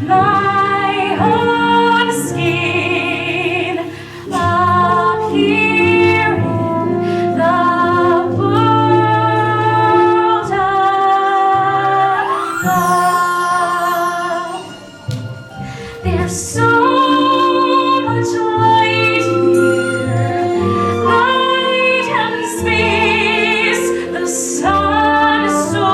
my own skin up here in the world above. There's so much light here, light and space. The sun is so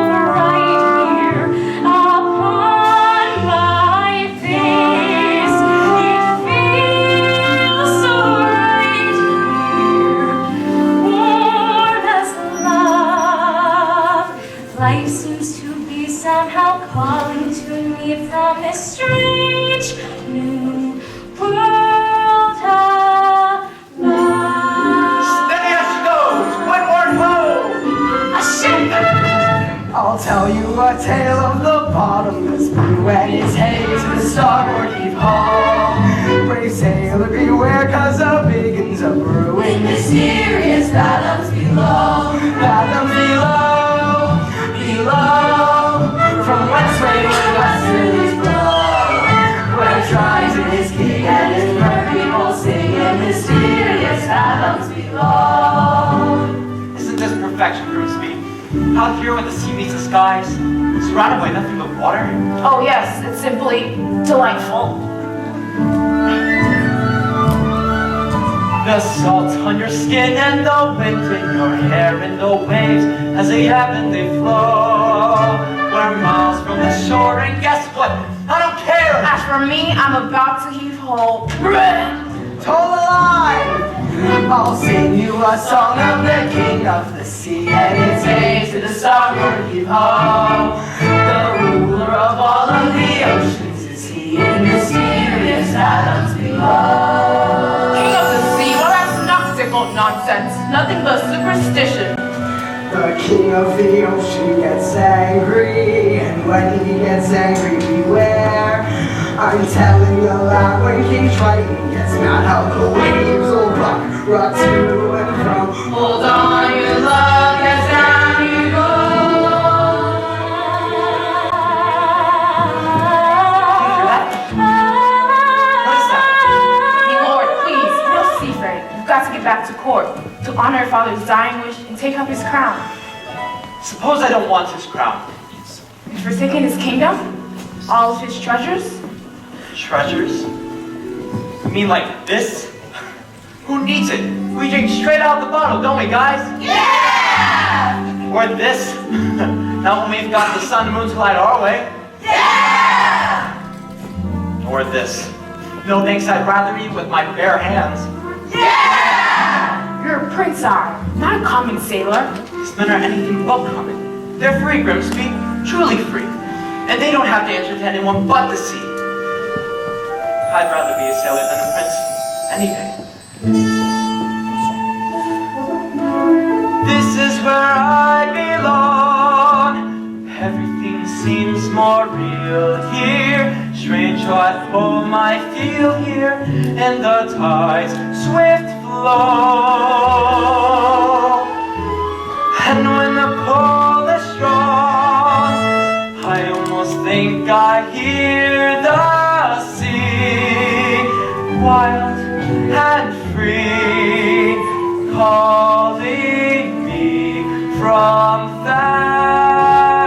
bright here upon my face. It feels so right here, warm as love. Life seems to be somehow calling to me from this strange new world above. Steady as she goes! Windward ho! A ship! I'll tell you a tale of the bottomless blue and its haze and the starboard heave-ho. Brave sailor beware, 'cause the big uns are brewing mysterious fathoms below. Fathoms below, below, from whence wayward westerlies blow. Where tribes and his king and his mer people sing in mysterious fathoms below. Isn't this perfection, Grimsby? Out here when the sea meets the skies, surrounded by nothing but water. Oh yes, it's simply delightful. The salt on your skin and the wind in your hair and the waves as they ebb and they flow. We're miles from the shore and guess what? I don't care! As for me, I'm about to heave ho. Told alive! I'll sing you a song of the king of the sea and its age to the starboard heave-ho. The ruler of all of the oceans is he in mysterious fathoms below. King of the sea, well that's nautical nonsense. Nothing but superstition. The king of the ocean gets angry, and when he gets angry, beware. I'm telling you that when King Triton gets mad, how the waves will rock to and from. Hold on, your luck, as down you go. What is that? My lord, please, no seafaring. You've got to get back to court to honor your father's dying wish and take up his crown. Suppose I don't want his crown. You've forsaken his kingdom? All of his treasures? Treasures? You mean like this? Who needs it? We drink straight out of the bottle, don't we, guys? Yeah! Or this? Not when we've got the sun and moon to light our way. Yeah! Or this? No thanks, I'd rather eat with my bare hands. Yeah! You're a prince, not a common sailor. These men are anything but common. They're free, Grimsby, truly free. And they don't have to answer to anyone but the sea. I'd rather be a sailor than a prince, any day. This is where I belong. Everything seems more real here. Strange how at home I feel here in the tide's swift flow. And when the pull is strong, I almost think I hear the sea, wild and free, calling me from fathoms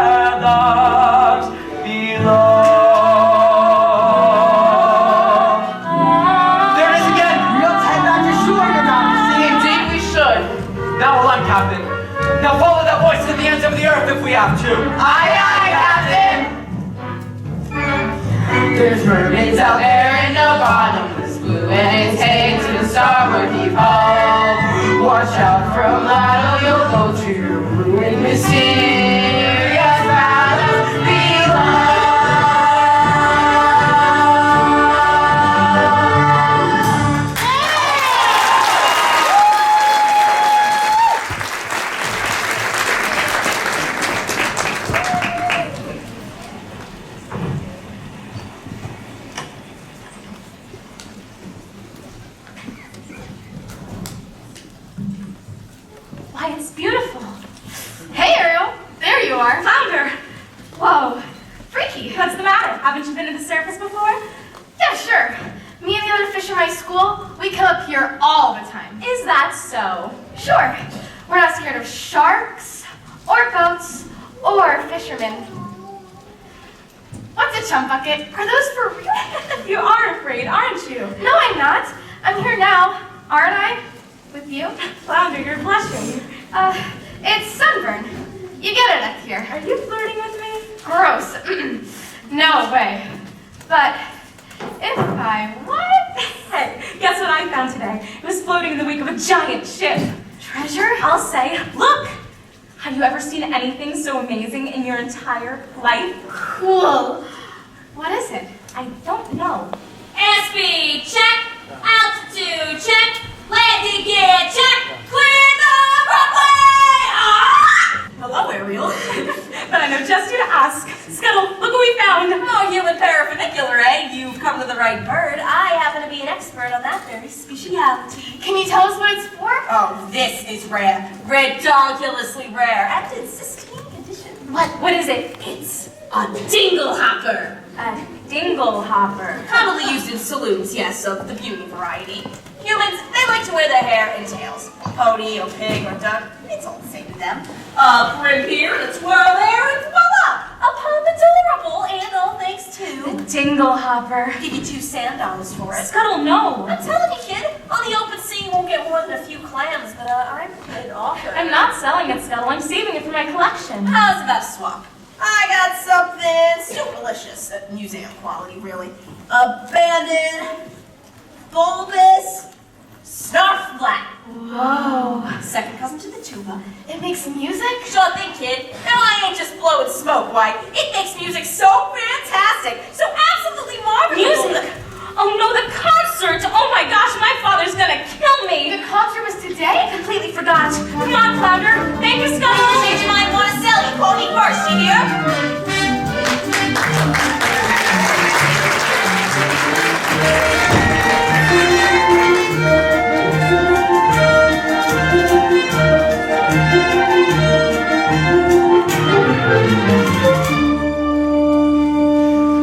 below. There it is again! We'll head back to shore, Your Majesty. Indeed we should. Now hold on, Captain. Now follow that voice to the ends of the earth if we have to. Aye, aye, Captain! There's mermaids out there There in the bottomless blue and it's head to the starboard heave-ho. Watch out from that or you'll go to your ruin mysterious fathoms below. been to the surface before? Yeah, sure. Me and the other fish in my school, we come up here all the time. Is that so? Sure. We're not scared of sharks, or goats, or fishermen. What's a chum bucket? Are those for real? You are afraid, aren't you? No, I'm not. I'm here now, aren't I? With you? Flounder, you're blushing. It's sunburn. You get it up here. Are you flirting with me? Gross. No way. But if I what? Hey, guess what I found today? It was floating in the wake of a giant ship. Treasure? I'll say, look! Have you ever seen anything so amazing in your entire life? Cool. What is it? I don't know. Airspeed check, altitude check, landing gear check, clear the runway! Ah! Hello, Ariel. But I know just who to ask. Scuttle, look what we found. Oh, human parafunicular, eh? You've come to the right bird. I happen to be an expert on that very speciality. Can you tell us what it's for? Oh, this is rare. Ridiculously rare. And in pristine condition. What is it? It's a dingle hopper. A dingle hopper. Commonly used in saloons, yes, of the beauty variety. Humans, they like to wear their hair in tails. Pony or pig or duck, it's all the same to them. A brim here and a twirl there, and voila! A pump adorable, and all thanks to... The dingle hopper. Give you $2 sand for it. Scuttle, no. I'm telling you, kid, on the open sea you won't get more than a few clams, but I'm an author. I'm not selling it, Scuttle. I'm saving it for my collection. How's about a swap? I got something super delicious, museum quality, really. Abandoned, bulbous, snarf flat. Whoa. Second cousin to the tuba. It makes music? Sure thing, kid. No, I ain't just blowing smoke, why? It makes music so fantastic, so absolutely marvelous. Music? Oh no, the concert! Oh my gosh, my father's gonna kill me! The concert was today? Completely forgot. Come on, Flounder. Thank you, Scuttle. Change your mind, want to sell, you call me first, you hear?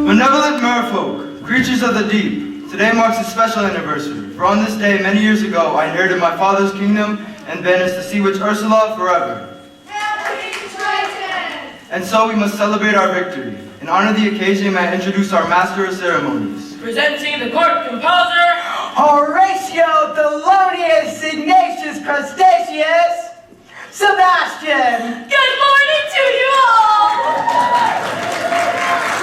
Benevolent merfolk, creatures of the deep, today marks a special anniversary, for on this day, many years ago, I inherited my father's kingdom and banished the sea witch Ursula forever. And so we must celebrate our victory. In honor of the occasion, may I introduce our master of ceremonies. Presenting the court composer, Horatio Thelonious Ignatius Crustaceus Sebastian! Good morning to you all!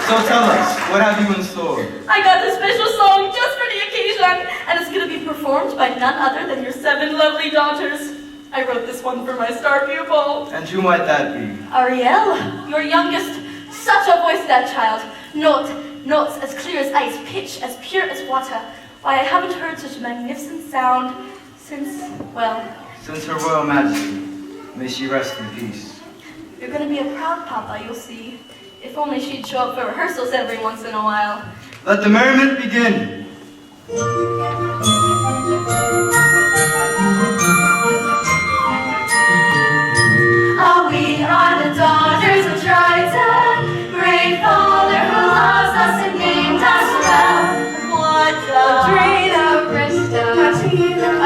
So tell us, what have you in store? I got this special song just for the occasion, and it's going to be performed by none other than your 7 lovely daughters. I wrote this one for my star pupil. And who might that be? Ariel, your youngest. Such a voice, that child. Notes as clear as ice, pitch as pure as water. Why, I haven't heard such a magnificent sound since, well... Since Her Royal Majesty. May she rest in peace. You're gonna be a proud papa, you'll see. If only she'd show up for rehearsals every once in a while. Let the merriment begin. We are the daughters of Triton, great father who loves us and named us well. What the... Adrena, Brista,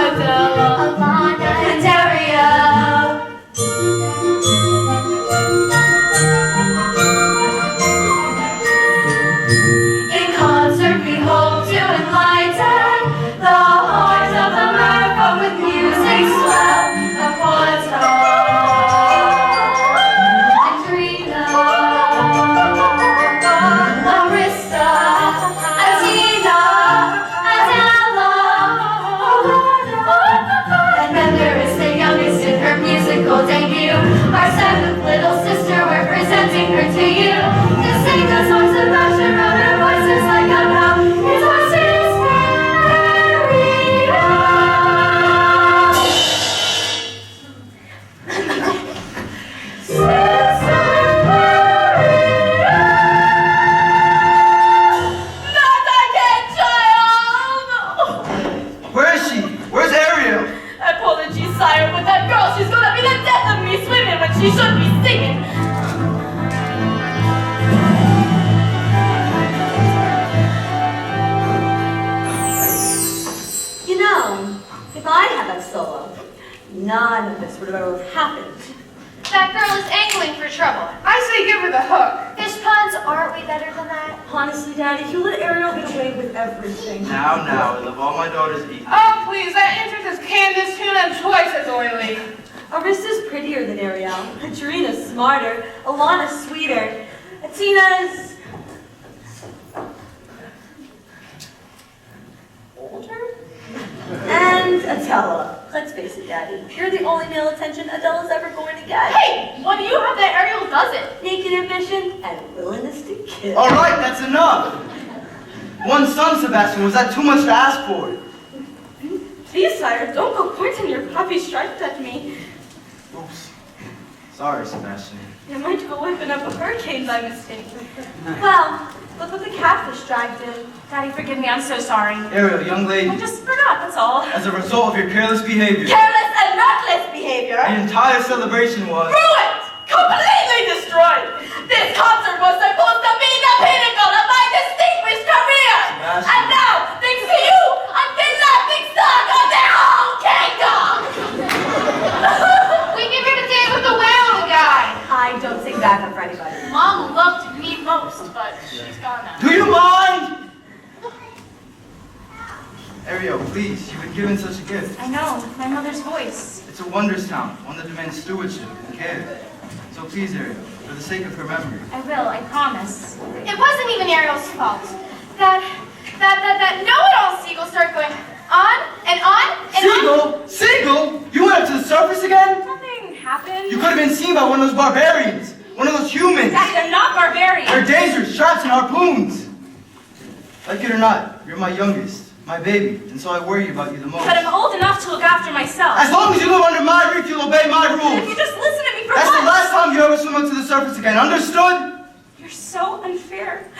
Adela, Alana, and Ariel. In concert we hope to enlighten the hearts of the mermaid. none of this would have ever happened. That girl is angling for trouble. I say give her the hook. Fish ponds aren't way better than that. Honestly, Daddy, you let Ariel get away with everything. Now, I love all my daughters equally. Oh, please, that entrance is Candace tuna and twice as oily. Arissa's prettier than Ariel. Katrina's smarter. Alana's sweeter. Atina's older? And Adela. Let's face it, Daddy. You're the only male attention Adela's ever going to get. Hey, what do you have that Ariel doesn't? Naked ambition and willingness to kill. All right, that's enough. One son, Sebastian. Was that too much to ask for? Please, sire, don't go pointing your puppy stripes at me. Oops. Sorry, Sebastian. You might go whipping up a hurricane by mistake. Well, look what the catfish dragged in. Daddy, forgive me, I'm so sorry. Ariel, young lady, I just forgot, that's all. as a result of your careless behavior, Careless and reckless behavior. the entire celebration was... Ruined! Completely destroyed! This concert was supposed to be the pinnacle of my distinguished career! Sebastian. And now, thanks to you, I'm the laughing stock of the whole kingdom! We give her to dance with the whale guy. I don't sing backup for anybody. Mom loved me most, but she's gone now. Do you mind? Ariel, please, you've been given such a gift. I know, my mother's voice. It's a wondrous town, one that demands stewardship and care. So please, Ariel, for the sake of her memory. I will, I promise. It wasn't even Ariel's fault. That know-it-all seagull started going on and on and on. Seagull? Seagull? You went up to the surface again? Nothing happened. You could have been seen by one of those barbarians. One of those humans. Daddy, they're not barbarians. They're dasers, traps, and harpoons. Like it or not, you're my youngest, my baby, and so I worry about you the most. But I'm old enough to look after myself. As long as you live under my roof, you'll obey my If rules. you just listen to me for That's the once. last time you ever swim up to the surface again, understood? You're so unfair.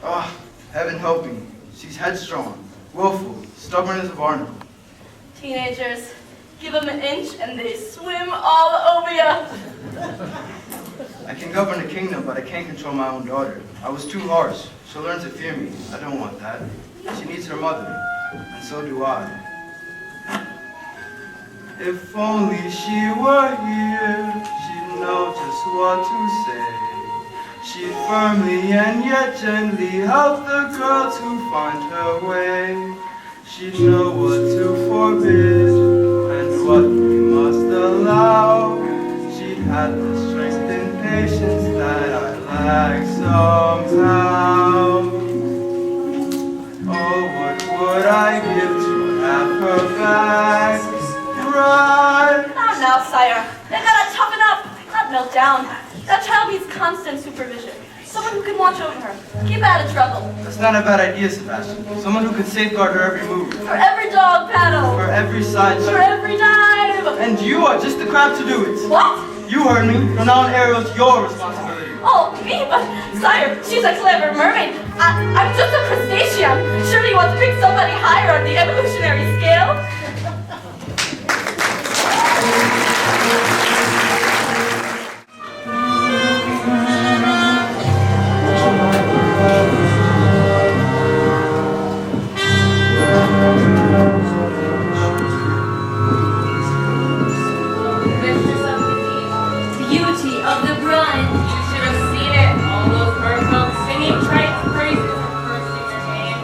Oh, heaven help me. She's headstrong, willful, stubborn as a barnacle. Teenagers, give them an inch and they swim all over you. I can govern a kingdom, but I can't control my own daughter. I was too harsh. She'll learn to fear me. I don't want that. She needs her mother, and so do I. If only she were here, she'd know just what to say. She'd firmly and yet gently help the girl to find her way. She'd know what to forbid and what we must allow. She had the strength and patience that I lack somehow. Oh, what would I give to have her back right? Now, sire, they gotta toughen up, not melt down. That child needs constant supervision. Someone who can watch over her, keep out of trouble. That's not a bad idea, Sebastian. Someone who can safeguard her every move, For every dog paddle, for every side for shot. every dive. And you are just the crab to do it. What? You heard me. From now on, Ariel's your responsibility. Oh, me? But, sire, she's a clever mermaid. I'm just a crustacean. Surely you want to pick somebody higher on the evolutionary scale? Beauty of the bride. You should have seen it. All those birds singing trite praises and cursing your name.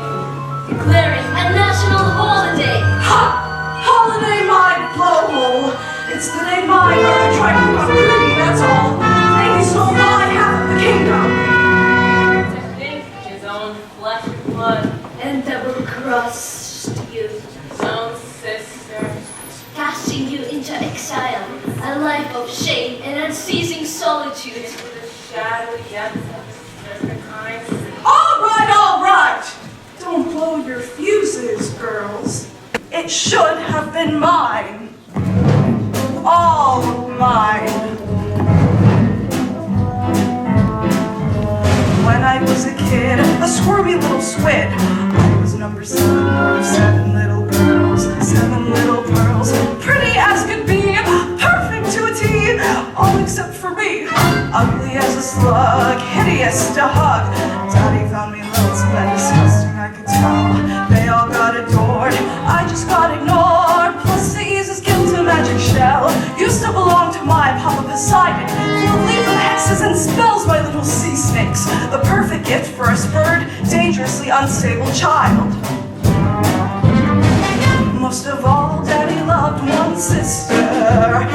Declaring a national holiday. Ha! Holiday my blowhole. It's the day my bird tried to come pretty, that's all. Maybe stole my half of the kingdom. To think his own flesh and blood, And double-crossed you, his own sister. casting you into exile, a life of shame and unceasing solitude. Into the shadowy depths of the kind. All right. Don't blow your fuses, girls. It should have been mine. All mine. When I was a kid, a squirmy little squid, I was number 7 out of 7 little girls, 7 little pearls, pretty as could be, perfect to a T, all except for me, ugly as a slug, hideous to hug. Daddy found me lonesome and disgusting, I could tell. They all got adored, I just got ignored, plus messes and spells my little sea snakes. The perfect gift for a spurred, dangerously unstable child. Most of all, Daddy loved one sister,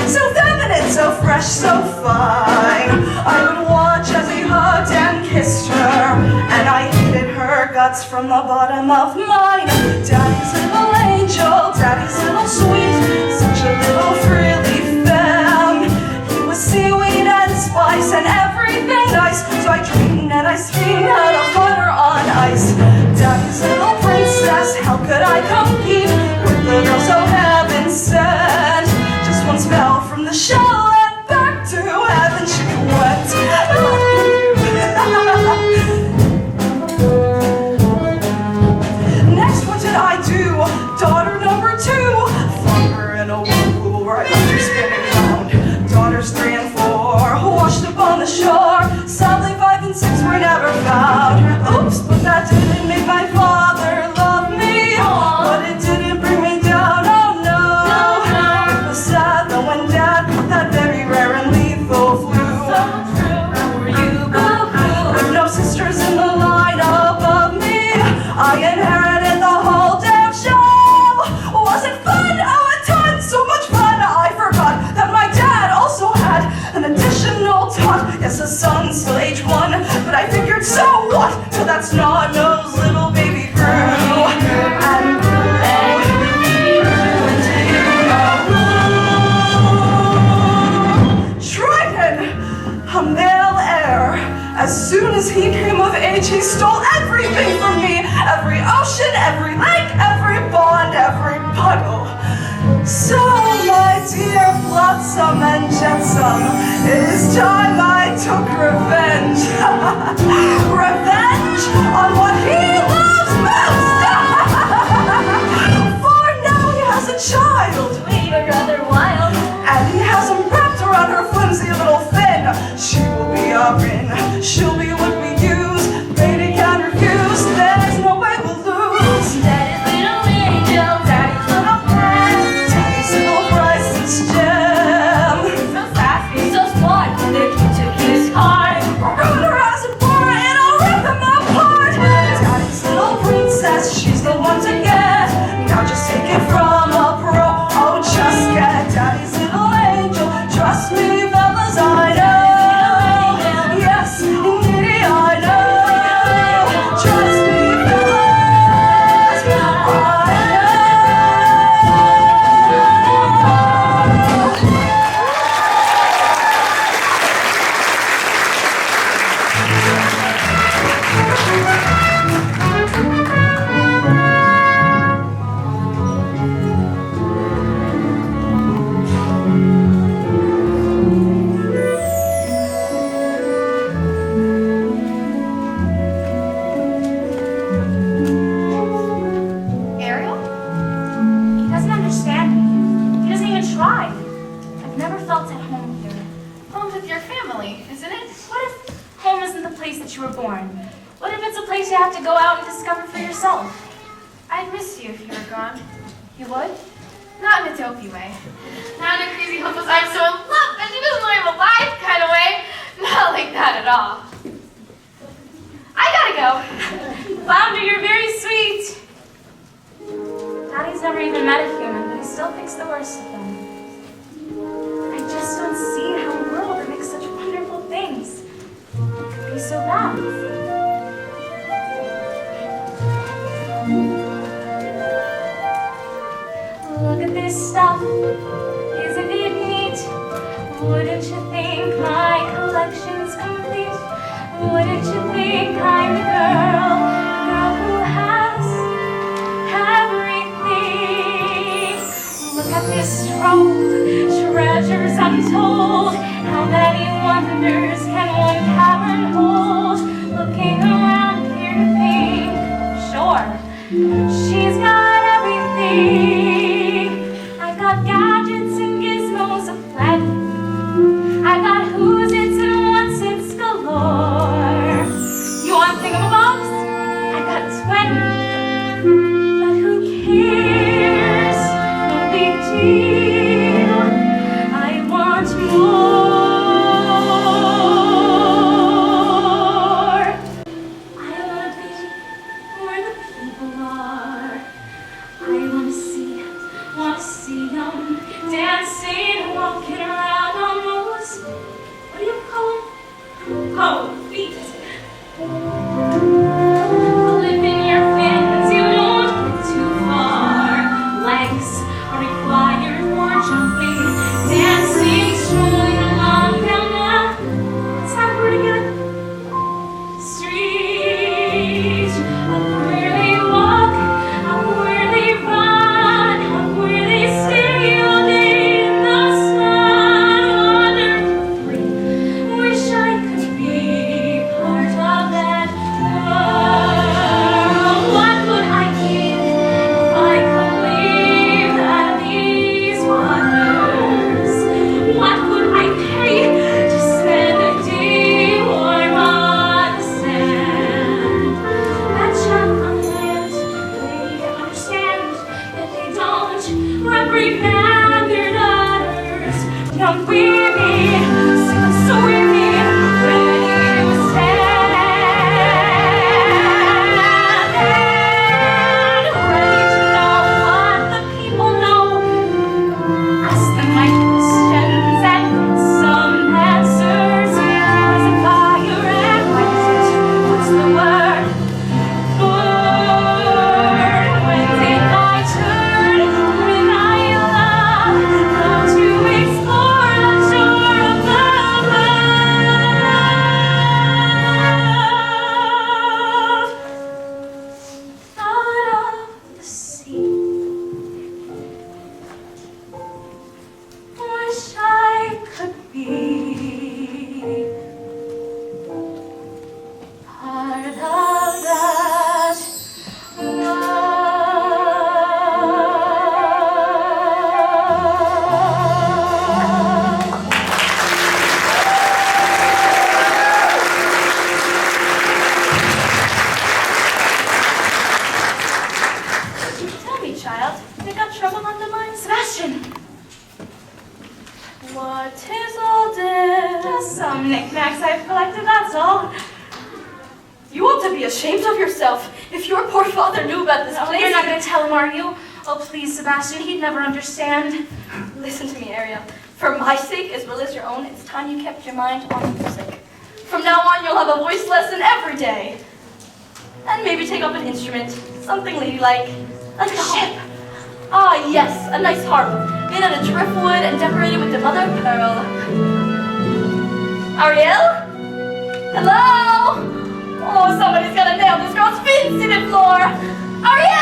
so feminine, so fresh, so fine. I would watch as he hugged and kissed her, and I hated her guts from the bottom of mine. Daddy's little angel, Daddy's little sweet, such a little frilly femme. He was seaweed and spice and everything nice, so I dreamed and I schemed how to put her on ice. Daddy's little princess, how could I compete with the girl so heaven sent? Just one spell from the shell and back to heaven she went. Next, what did I do? Daughter number 2, flung her in a whirlpool where I left her spinning round. Daughters 3 and 4 washed up on the shore. Sadly, 5 and 6 were never found. Oops, but that didn't make my father love me. But it didn't bring me down, oh no. It was sad though when Dad caught that very rare and lethal flu. Were you boo-hoo? With no sisters in the line above me, I inherited the whole damn show. Was it fun? Oh, a ton, so much fun. I forgot that my dad also had an additional tot. Yes, a son, still age 1, but I figured, so what? So that's not nose little baby grew and grew into you. Triton, a male heir. As soon as he came of age, he stole everything from me. Every ocean, every lake, every pond, every puddle. So, my dear Flotsam and Jetsam, it is time I took revenge. Revenge on what he loves most. For now he has a child. Sweet, but rather wild. And he has him wrapped around her flimsy little fin. She will be our in. She'll be what we use. Baby can't refuse. There's no way we'll lose. Daddy's little angel, Daddy's little pet. Daddy's little priceless gem. So sassy, so smart, the kid took his heart. Ruin her as a bar and I'll rip him apart. Daddy's little princess, she's the one to get. Now just take it from a pro. Oh, just get Daddy's little angel. Trust me, fellas, I know. Yes, indeed, I know. Trust me, fellas, I Ariel? He doesn't understand me. He doesn't even try. I've never felt at home here. Home with your family, isn't it? What if home isn't the place that you were born? What if it's a place you have to go out and discover for yourself? I'd miss you if you were gone. You would? Not in a dopey way. Not in a crazy, hopeless, I'm so in love and she doesn't know I'm alive kind of way. Not like that at all. I gotta go. Flounder, you're very sweet. Daddy's never even met a human, but he still thinks the worst of them. I just don't see how a world that makes such wonderful things could be so bad. Look at this stuff, isn't it neat? Wouldn't you think my collection's complete? Wouldn't you think I'm the girl who has everything? Look at this trove, treasures untold. How many wonders can one cavern hold? Looking around here to think, sure, she's got everything. I've got gadgets and gizmos aplenty. I've got who's its and what's its galore. You want thingamabobs? I've got 20. But who cares? No big deal. I want more. to be ashamed of yourself. If your poor father knew about this place... You're not going to tell him, are you? Oh, please, Sebastian, he'd never understand. Listen to me, Ariel. For my sake, as well as your own, it's time you kept your mind on music. From now on, you'll have a voice lesson every day. And maybe take up an instrument, something ladylike, like a ship. Ah, yes, a nice harp, made out of driftwood and decorated with the mother of pearl. Ariel? Hello? Oh, somebody's got to nail this girl's feet to the floor. Ariel!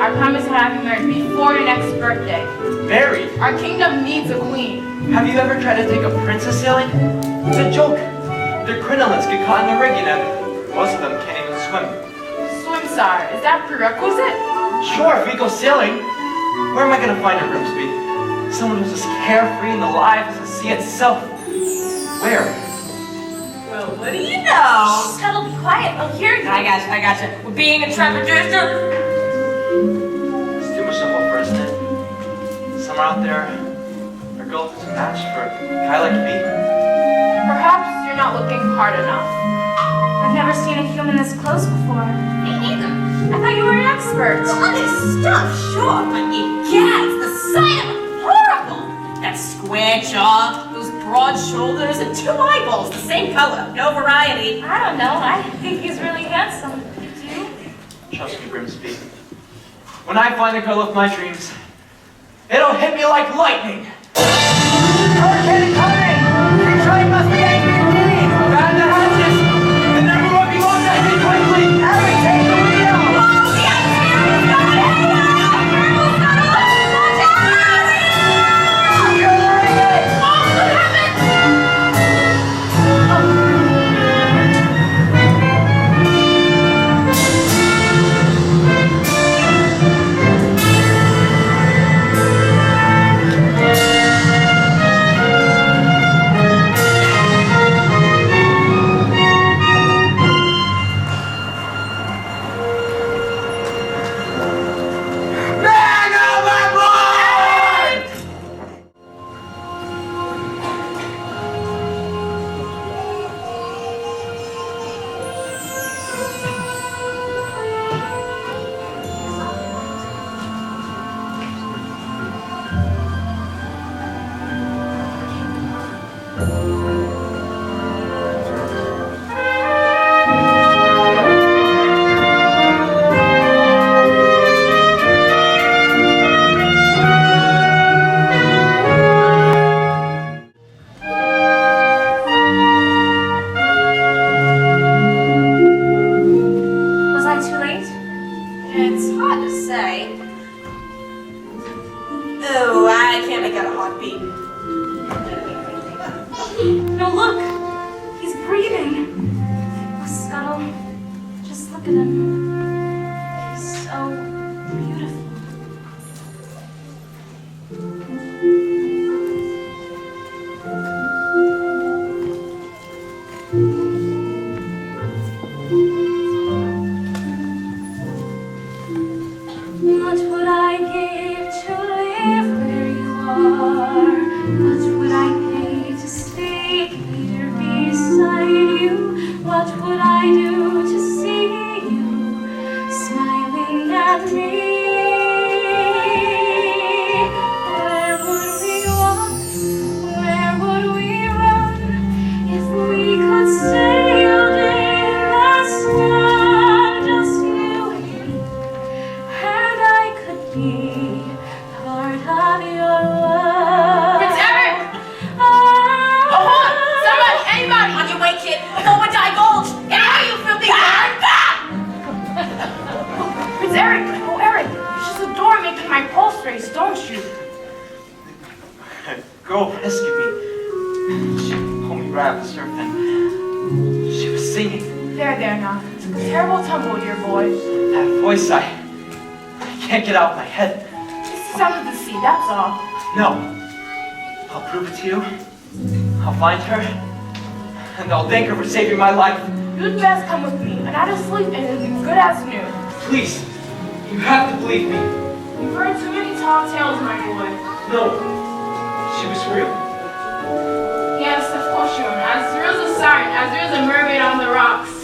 I promise to have you married before your next birthday. Married? Our kingdom needs a queen. Have you ever tried to take a princess sailing? It's a joke. Their crinolines get caught in the rigging and most of them can't even swim. Swim, sire. Is that prerequisite? Sure, if we go sailing. Where am I going to find a Grimsby? Someone who's as carefree and alive as the sea itself. Where? Well, what do you know? Scuttle, be quiet. I'll hear you. I gotcha. We're being a trepidation. It's too much to hope for, isn't it? Somewhere out there, a girl who's a match for a guy like me. Perhaps you're not looking hard enough. I've never seen a human this close before. Me neither. I thought you were an expert. Well, on this stuff, sure, but egads, the sight of it, horrible. That square jaw, those broad shoulders, and two eyeballs, the same color, no variety. I don't know. I think he's really handsome. Do you? Trust me, Grimsby. When I find the girl of my dreams, it'll hit me like lightning. Hurricane coming! The train must be angry indeed! Found the hatches, and everyone be lost at me quickly. Harry, take the wheel! Oh, the atmosphere is going haywire! Everyone's got to watch out! You're learning it! Oh, what happened? No, look! He's breathing! Oh, Scuttle, just look at him. He's so beautiful. What would I give to live where you are? What would I pay to stay here beside you? What would I do to see you rescued me. She pulled me right off the surf and she was singing. There now. It's a terrible tumble, dear boy. That voice, I can't get out of my head. It's the sound of the sea, that's all. No. I'll prove it to you. I'll find her. And I'll thank her for saving my life. You'd best come with me. A night of sleep and it'll be good as new. Please. You have to believe me. You've heard too many tall tales, my boy. No. She was real. Yes, of course you are. As real as a siren, as real as a mermaid on the rocks.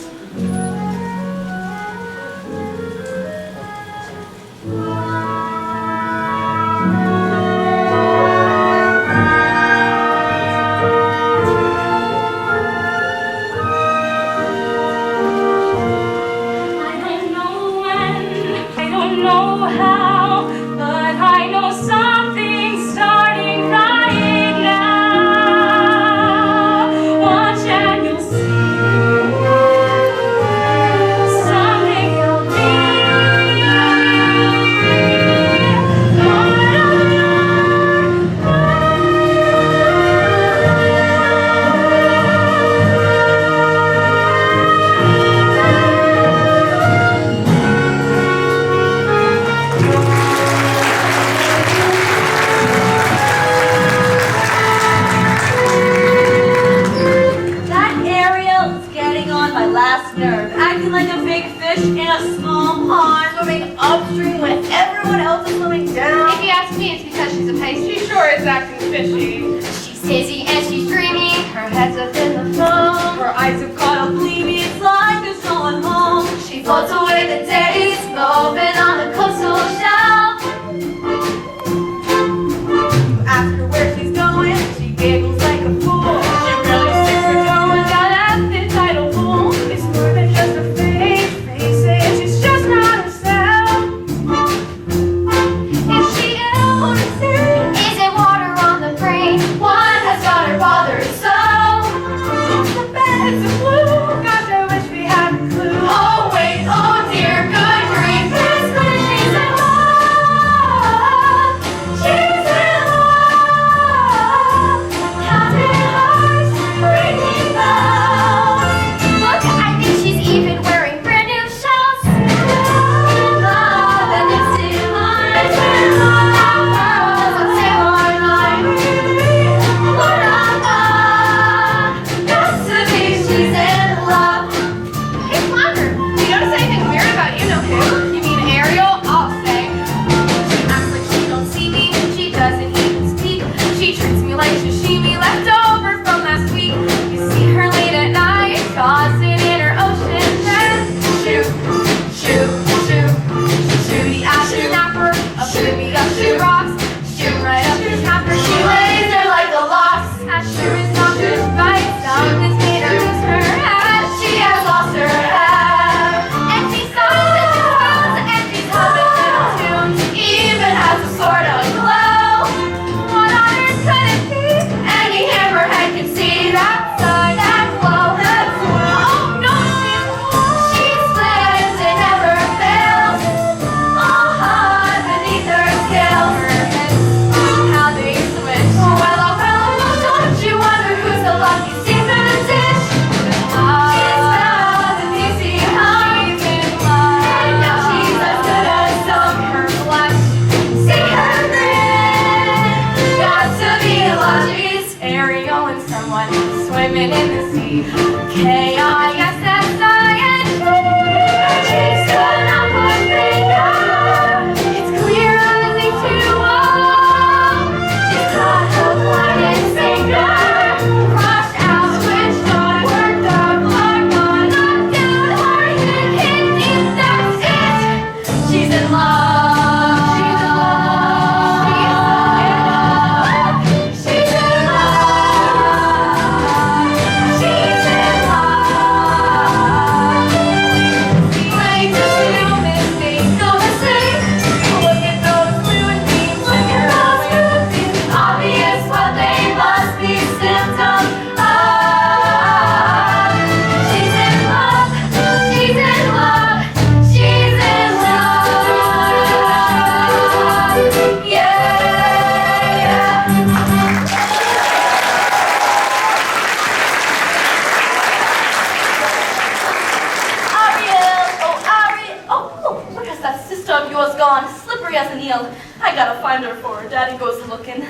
gone, slippery as an eel. I gotta find her before Daddy goes looking.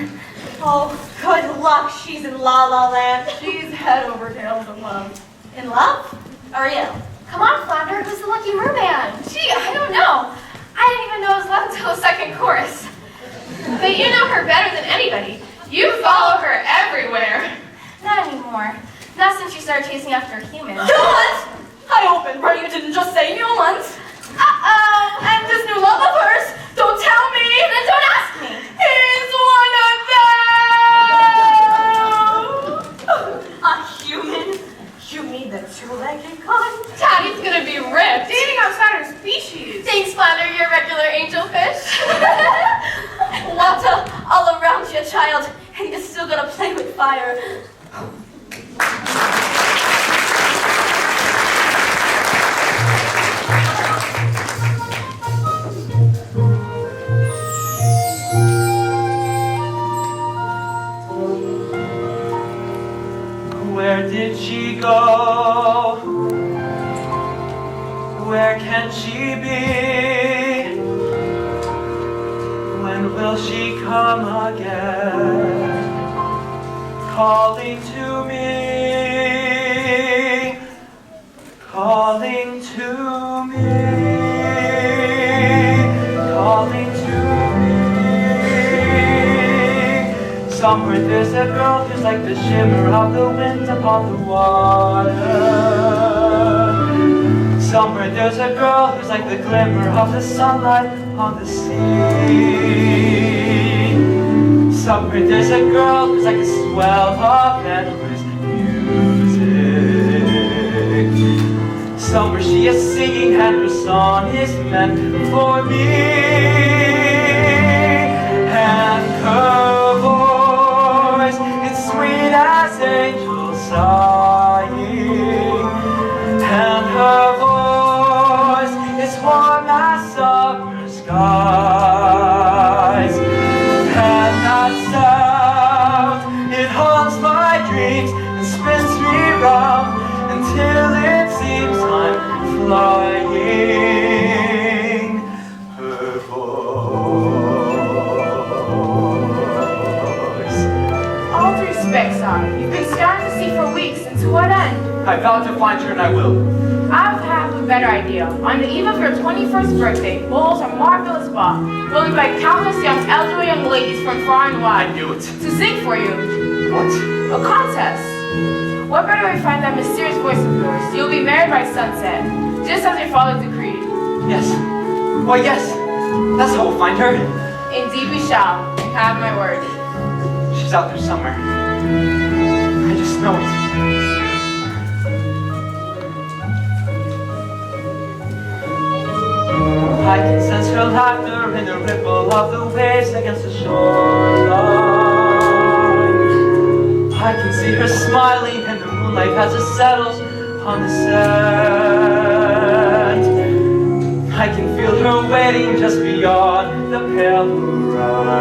Oh, good luck. She's in La La Land. She's head over heels in love. In love? Ariel. Come on, Flounder, who's the lucky merman? Gee, I don't know. I didn't even know it was left until the second chorus. But you know her better than anybody. You follow her everywhere. Not anymore. Not since you started chasing after humans. Humans? I hope and pray you didn't just say humans. Uh-oh. And this new love of hers, don't tell me. Then don't ask me. He's one of them. A human? You mean the two-legged kind? Daddy's gonna be ripped. Dating outside her species. Thanks, Flounder, you're a regular angelfish. Water all around you, child, and you're still gonna play with fire. Where did she go? Where can she be? When will she come again? Calling to me, calling to me, calling to me. Somewhere there's a girl who's like the shimmer of the wind upon the water. Somewhere there's a girl who's like the glimmer of the sunlight on the sea. Somewhere there's a girl who's like a swell of endless music. Somewhere she is singing and her song is meant for me. And her voice is sweet as angels sighing. And her voice is warm as summer skies. And that sound, it haunts my dreams and spins me round until it seems I'm flying. Her voice. All due respect, son. You've been scouring the sea for weeks, and to what end? I vowed to find her and I will. I have a better idea. On the eve of your 21st birthday, we'll hold a marvelous ball. We'll invite countless elderly young ladies from far and I wide knew it. to sing for you. What? A contest. What better way to find that mysterious voice of yours? You'll be married by sunset, just as your father decreed. Yes. Why, yes. That's how we'll find her. Indeed we shall. Have my word. She's out there somewhere. I just know it. I can sense her laughter in the ripple of the waves against the shoreline. I can see her smiling in the moonlight as it settles on the sand. I can feel her waiting just beyond the pale horizon,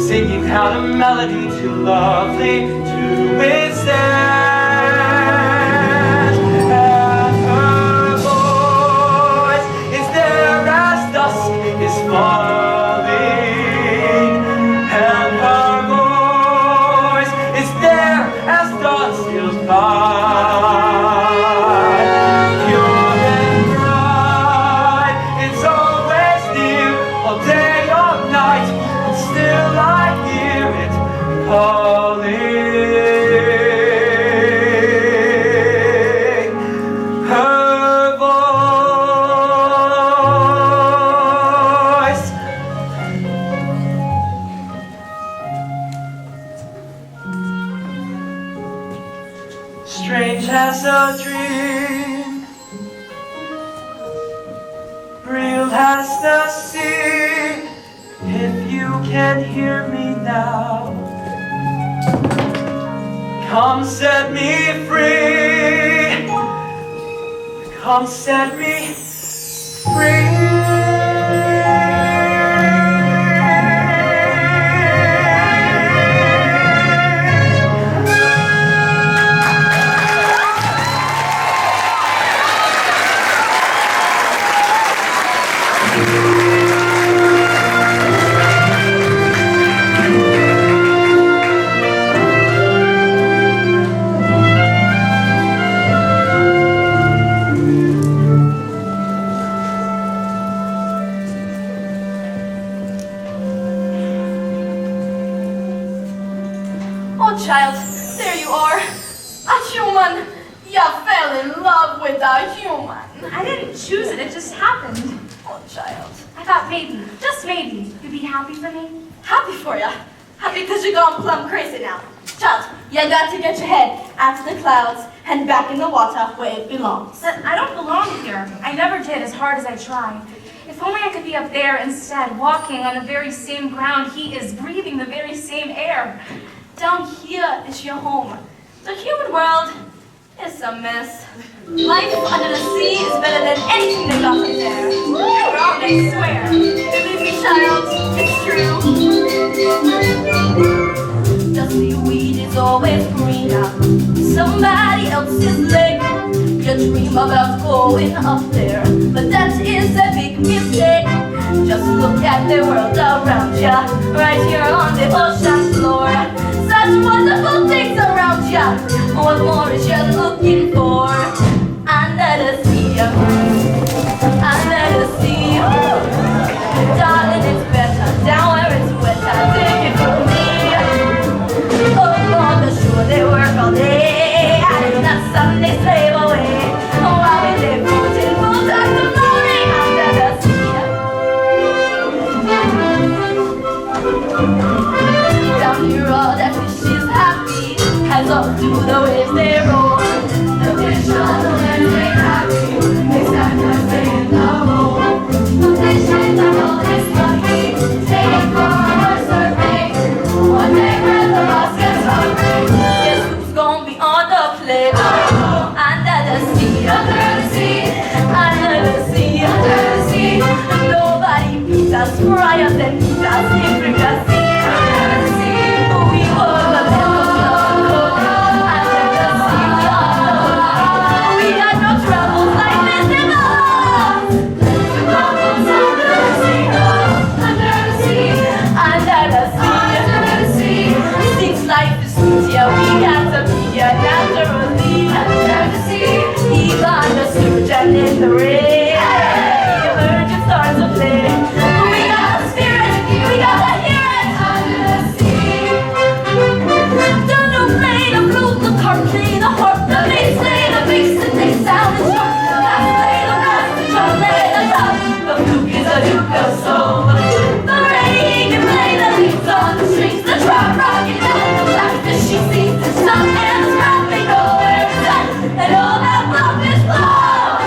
singing out a melody too lovely to withstand. And her voice is there as dusk is falling, and her voice is there as dawn steals by. Pure and bright, it's always near, all day or night, and still I hear it calling. Her voice. Strange as a dream, real as the sea. If you can hear me now, come set me free. Come set me free. Oh, child, there you are. A human. You fell in love with a human. I didn't choose it, it just happened. Oh, child. I thought maybe, just maybe, you'd be happy for me. Happy for ya. Happy because you're gone plumb crazy now. Child, you got to get your head out of the clouds and back in the water where it belongs. But I don't belong here. I never did, as hard as I tried. If only I could be up there instead, walking on the very same ground he is, breathing the very same air. Down here is your home. The human world is a mess. Life under the sea is better than anything they got up there. You're wrong, I swear. Believe me, child, it's true. The seaweed is always greener. Somebody else's leg. You dream about going up there, but that is a big mistake. Just look at the world around ya, right here on the ocean floor. Such wonderful things around ya. What more is you looking for? Under the sea, under the sea. Darling, it's better down where it's wetter. Take it from me. Up on the shore they work all day, and in the sun they slave away. While we live floating full time to morning under the sea. Down here all that fish is happy, hands up to the waves they roll. The fish on the land they happy, they stand and stay in the hole. The fish in the boat is lucky, staying for our survey. One day when the boss gets hungry, guess who's gonna be on the plate? Under the sea, under the sea, under the sea, under the sea. Nobody beats us, brighter than beats us, in frequency. Under the sea, we were the best of under the sea, we got no troubles like this in love. The bubbles under the sea, under the sea, under the sea, under the sea. Since life is sweet, yeah, we got to be here naturally. Under the sea, even the surgeon in the rain, the virgin starts to play. We got the spirit, we got to hear it. Under the sea, the new plane, the flute, the cartridge, the harp, the bass, the vixen, they sound the sharp, the last play, the brass, the trumpet, the top. The fluke is a duke of soul. The rain can play the leaves on the strings, the trap rocking down the black, the she sees the sun and the scrap, they know where it's at, and all that love is love.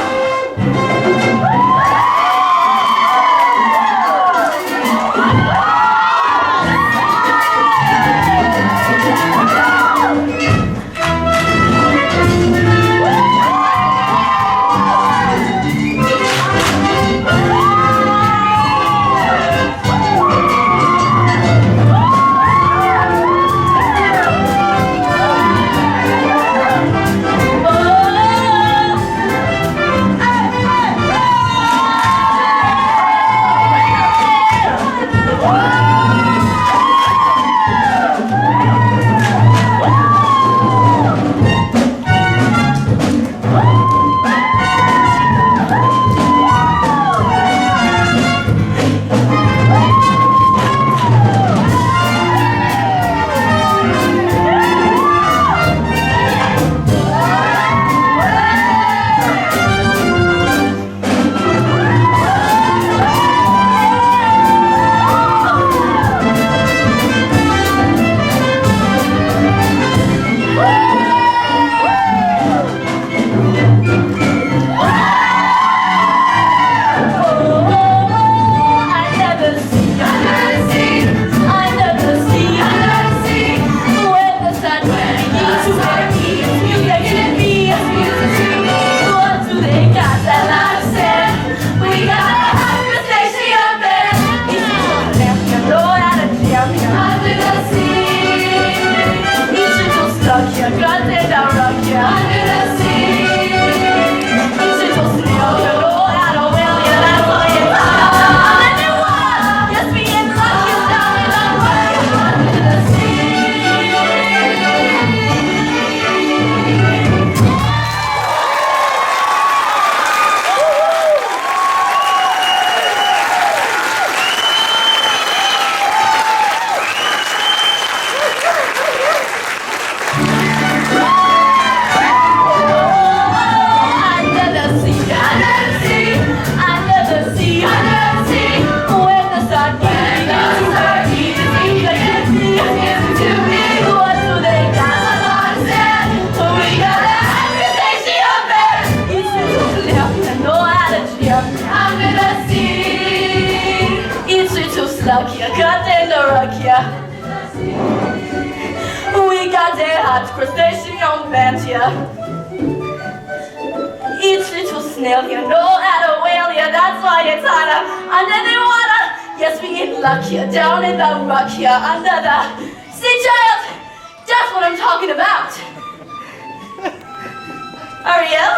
cat, crustacean bantia. Each little snail you know at a whale, yeah, that's why it's under the water. Yes, we get luckier down in the rock here under the... See, child, that's what I'm talking about. Ariel?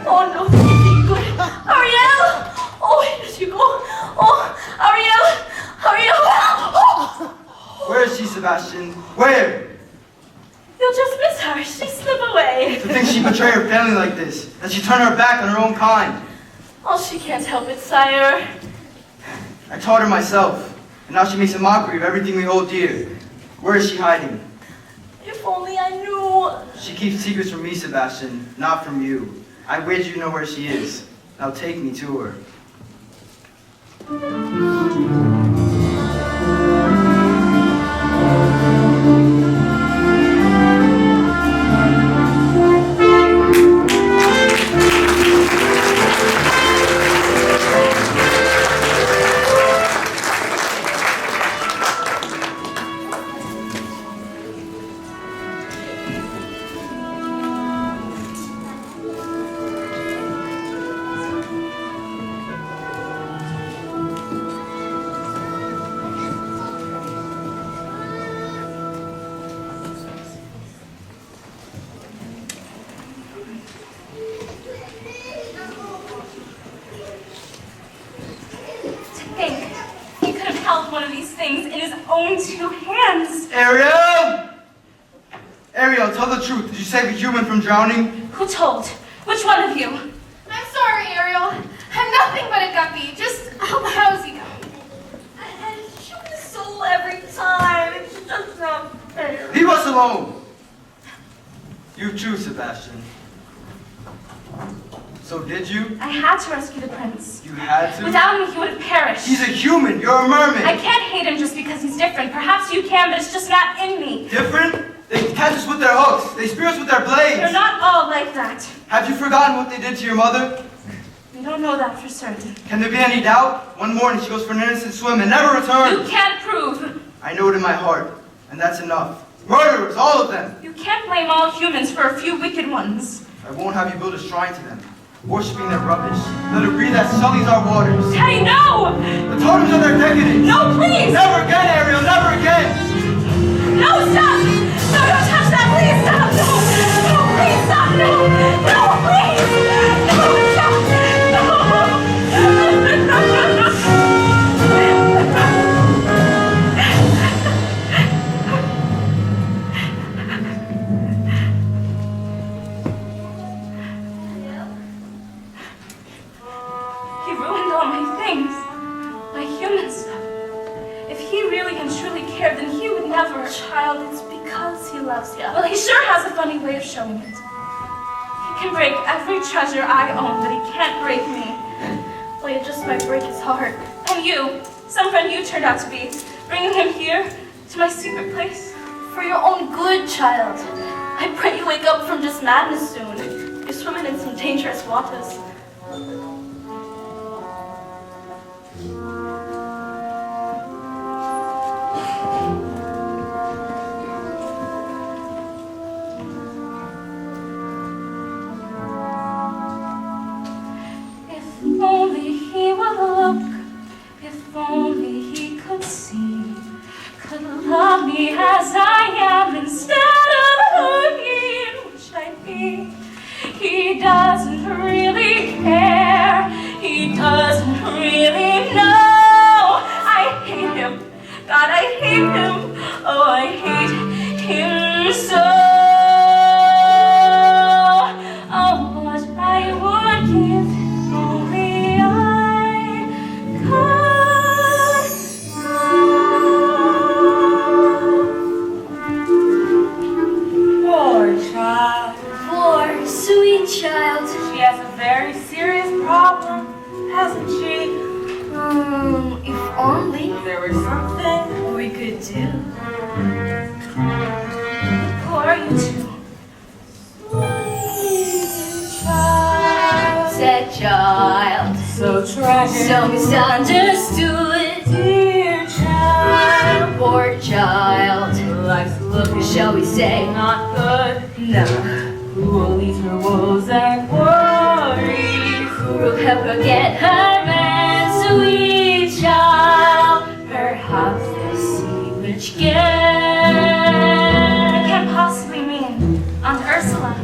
Oh no, good. Ariel? Oh, here you go. Oh, Ariel! Ariel! Oh. Where is she, Sebastian? Where? You'll just miss her. She slip away. To think she'd betray her family like this, that she'd turn her back on her own kind. Oh, she can't help it, sire. I taught her myself, and now she makes a mockery of everything we hold dear. Where is she hiding? If only I knew. She keeps secrets from me, Sebastian, not from you. I wager you know where she is. Now take me to her. One of these things in his own 2 hands. Ariel! Ariel, tell the truth. Did you save a human from drowning? Who told? Which one of you? I'm sorry, Ariel. I'm nothing but a guppy, just a lousy guppy. And shoot the soul every time. It's just not fair. Leave us alone! You too, Sebastian. So did you? I had to rescue the prince. You had to? Without him, he would have perished. He's a human. You're a mermaid. I can't hate him just because he's different. Perhaps you can, but it's just not in me. Different? They catch us with their hooks. They spear us with their blades. They're not all like that. Have you forgotten what they did to your mother? We don't know that for certain. Can there be any doubt? One morning she goes for an innocent swim and never returns. You can't prove. I know it in my heart, and that's enough. Murderers, all of them. You can't blame all humans for a few wicked ones. I won't have you build a shrine to them, worshipping their rubbish. Let it breathe that sullies our waters. Teddy, no! The totems of their decadence. No, please! Never again, Ariel, never again! No, stop! No, don't touch that, please stop! No! No, please stop! No! No, please! No, stop! He ruined all my things. My human stuff. If he really and truly cared, then he would never. Child, it's because he loves you. Well, he sure has a funny way of showing it. He can break every treasure I own, but he can't break me. Well, it just might break his heart. And you, some friend you turned out to be, bringing him here to my secret place. For your own good, child. I pray you wake up from this madness soon. You're swimming in some dangerous waters. If only he would look, if only he could see, could love me as I am instead of looking which I be. He doesn't really care, he doesn't really know. I hate him, God, I hate him, oh, I hate him so. Oh, what I would give if only I could know. Poor child. Poor, sweet child. She has a very serious problem, hasn't she? If only There was something. we could do. Who are you two? Sad child, So tragic. so misunderstood. Dear child. Poor child, shall we say? Not good. No. Who will ease her woes and worries? Who will help her get her man, sweet child? Perhaps the sea witch It can't possibly mean Aunt Ursula.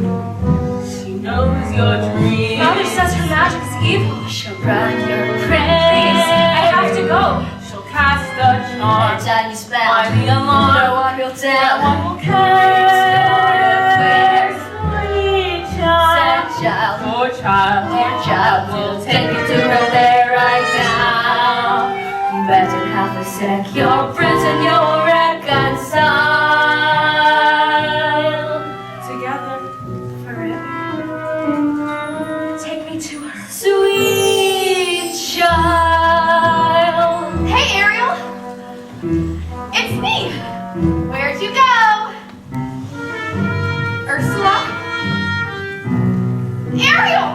She knows your dreams. Mother says her magic is evil. She'll run your Please, praise. I have to go. She'll cast a charm. And tiny spell. By the alarm. No one will tell. No one will care. Sweet child. Sad child. Poor child. Poor child. We'll take you to her there right now. Better half a sec. Your prison you'll reconcile. Together forever. Take me to her. Sweet child. Hey, Ariel! It's me! Where'd you go? Ursula? Ariel!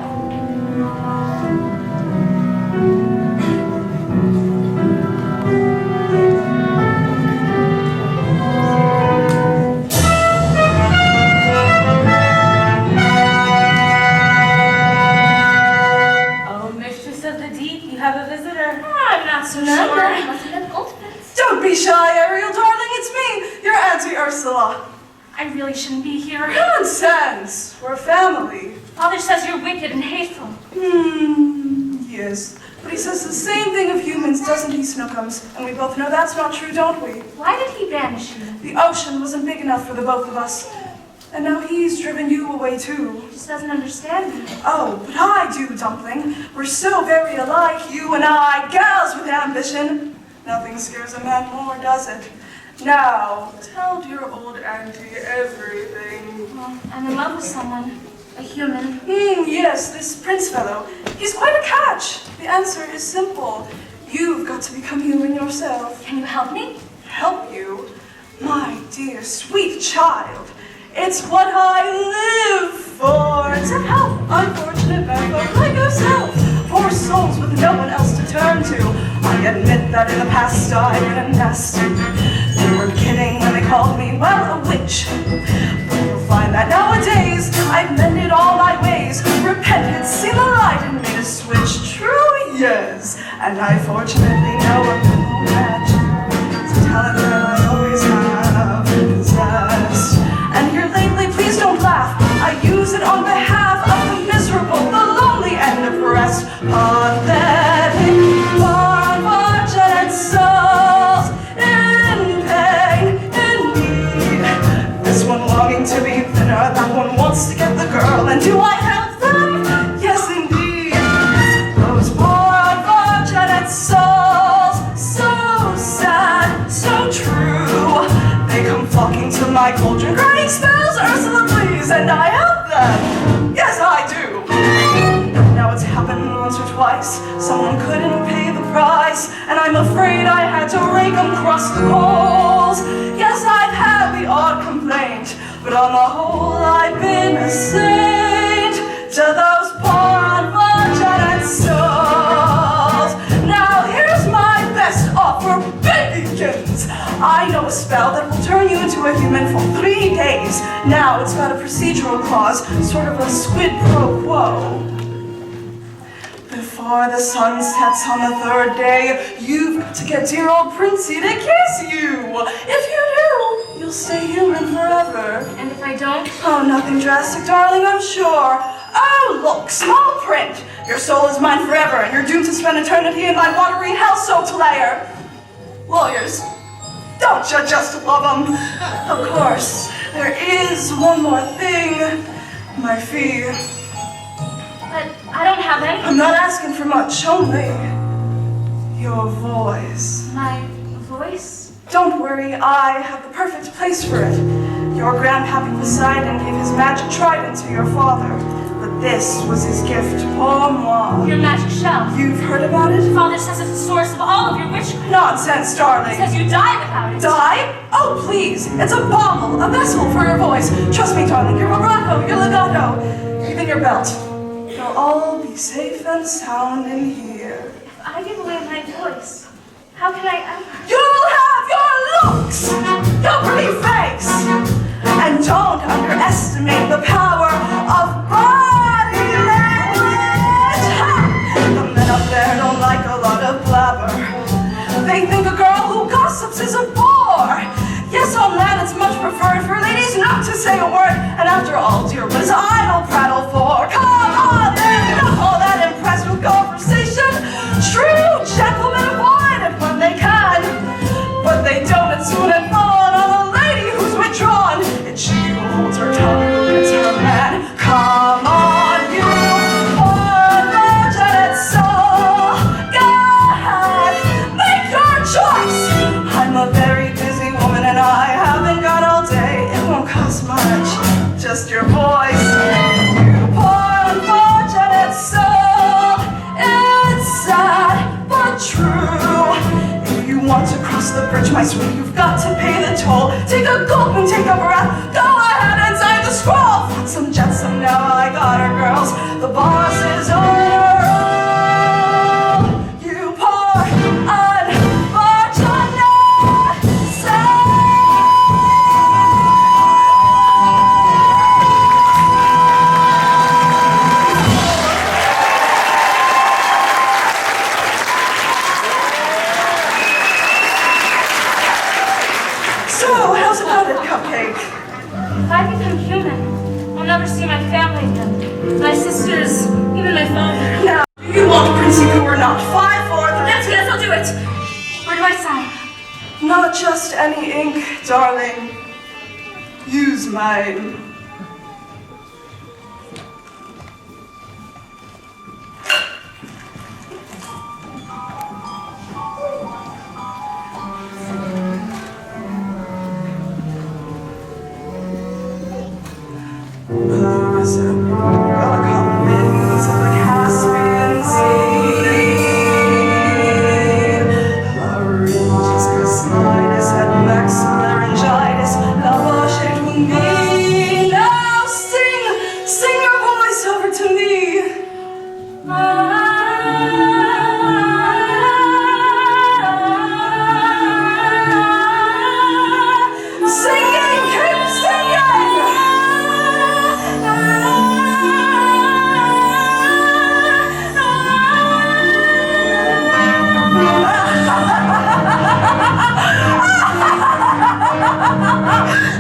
Oh, mistress of the deep, you have a visitor. I'm not so Sure. sure. I must have been goldfish. Don't be shy, Ariel, darling. It's me, your Auntie Ursula. I really shouldn't be here. Nonsense. We're family. Father says you're wicked and hateful. Yes. But he says the same thing of humans, doesn't he, Snookums? And we both know that's not true, don't we? Why did he banish you? The ocean wasn't big enough for the both of us. And now he's driven you away, too. He just doesn't understand me. Oh, but I do, Dumpling. We're so very alike, you and I, gals with ambition. Nothing scares a man more, does it? Now, tell dear old auntie everything. Well, I'm in love with someone. A human. Yes, this prince fellow. He's quite a catch. The answer is simple. You've got to become human yourself. Can you help me? Help you? My dear, sweet child. It's what I live for. To help unfortunate men like yourself. Poor souls with no one else to turn to. I admit that in the past I've been a nest. They were kidding when they called me, well, a witch. But you'll find that nowadays I've mended all my ways, repented, seen the light, and made a switch. True, yes. And I fortunately know a little magic. It's a talent that I always have possessed. And here lately, please don't laugh. I use it on behalf of the miserable, the lonely, and depressed. Pathetic, unfortunate souls in pain, in need. This one longing to be thinner, that one wants to get the girl. And do I help them? Yes, indeed. Those poor unfortunate souls, so sad, so true. They come flocking to my cauldron, crying spells, Ursula, please, and I help them. Yes, I do. Now it's happened once or twice. Someone couldn't pay the price, and I'm afraid I had to rake them across the coals. Yes, I've had the odd complaint, but on the whole I've been a saint to those poor unfortunate souls. Now here's my best offer, babykins. I know a spell that will turn you into a human for 3 days. Now it's got a procedural clause, sort of a quid pro quo. Before the sun sets on the 3rd day, you've got to get dear old Princey to kiss you. If you do, you'll stay human forever. And if I don't? Oh, nothing drastic, darling, I'm sure. Oh, look, small print. Your soul is mine forever, and you're doomed to spend eternity in my watery hell-soaked lair. Lawyers, don't you just love them? Of course, there is one more thing. My fee. But I don't have any. I'm not asking for much, only your voice. My voice? Don't worry, I have the perfect place for it. Your grandpappy Poseidon gave his magic trident to your father, but this was his gift pour moi. Your magic shell. You've heard about it? Father says it's the source of all of your witchcraft. Nonsense, darling. He says you die without it. Die? Oh, please. It's a bauble, a vessel for your voice. Trust me, darling, your vibrato, your legato, even your belt. You'll all be safe and sound in here. If I give away my voice, how can I ever? You'll have your looks, your pretty face, underestimate the power of body language. Ha! The men up there don't like a lot of blabber. They think a girl who gossips is a bore. Yes, on land it's much preferred for ladies not to say a word. And after all, dear, what is idle prattle for? Come on, then, enough all that impressive conversation. True gentlemen avoid it when they can, but they don't and soon and fawn on a lady who's withdrawn. It's she who holds her tongue, who gets her man. Come on, you poor virgin soul. Go ahead, make your choice. I'm a very busy woman and I haven't got all day. It won't cost much, just your voice. You poor unfortunate soul. It's sad but true. If you want to cross the bridge, my sweet, you've got to pay the toll. Take a gulp and take a breath. Go ahead and sign the scroll. Some jetsam now, I got her, girls. The boss is on her roll. You poor unfortunate So, how's about it, Cupcake? If I become human, I'll never see my family again. My sisters, even my father. Now, do you want Princey Cooper not 5-4? Yes, I'll do it. Where do I sign? Not just any ink, darling. Use mine. Listen, gotta come winds of the Caspian Sea. Laryngeus, colitis, and maxillaryngitis. Lavash it with me. Now sing your voice over to me. Singing, keep singing.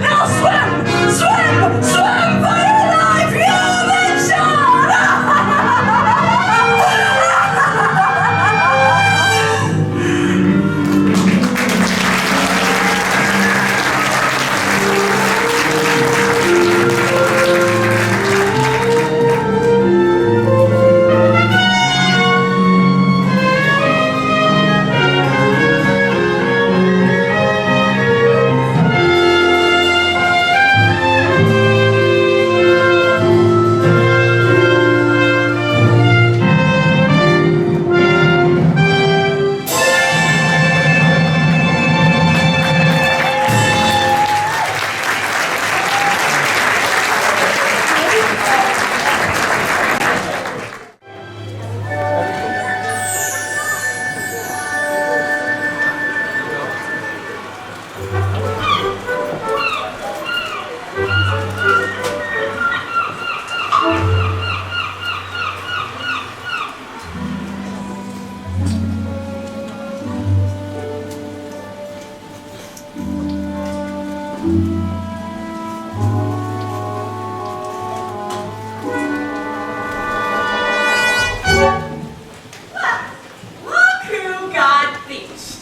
Now swim, swim, swim for your life, human child! Look who got beached.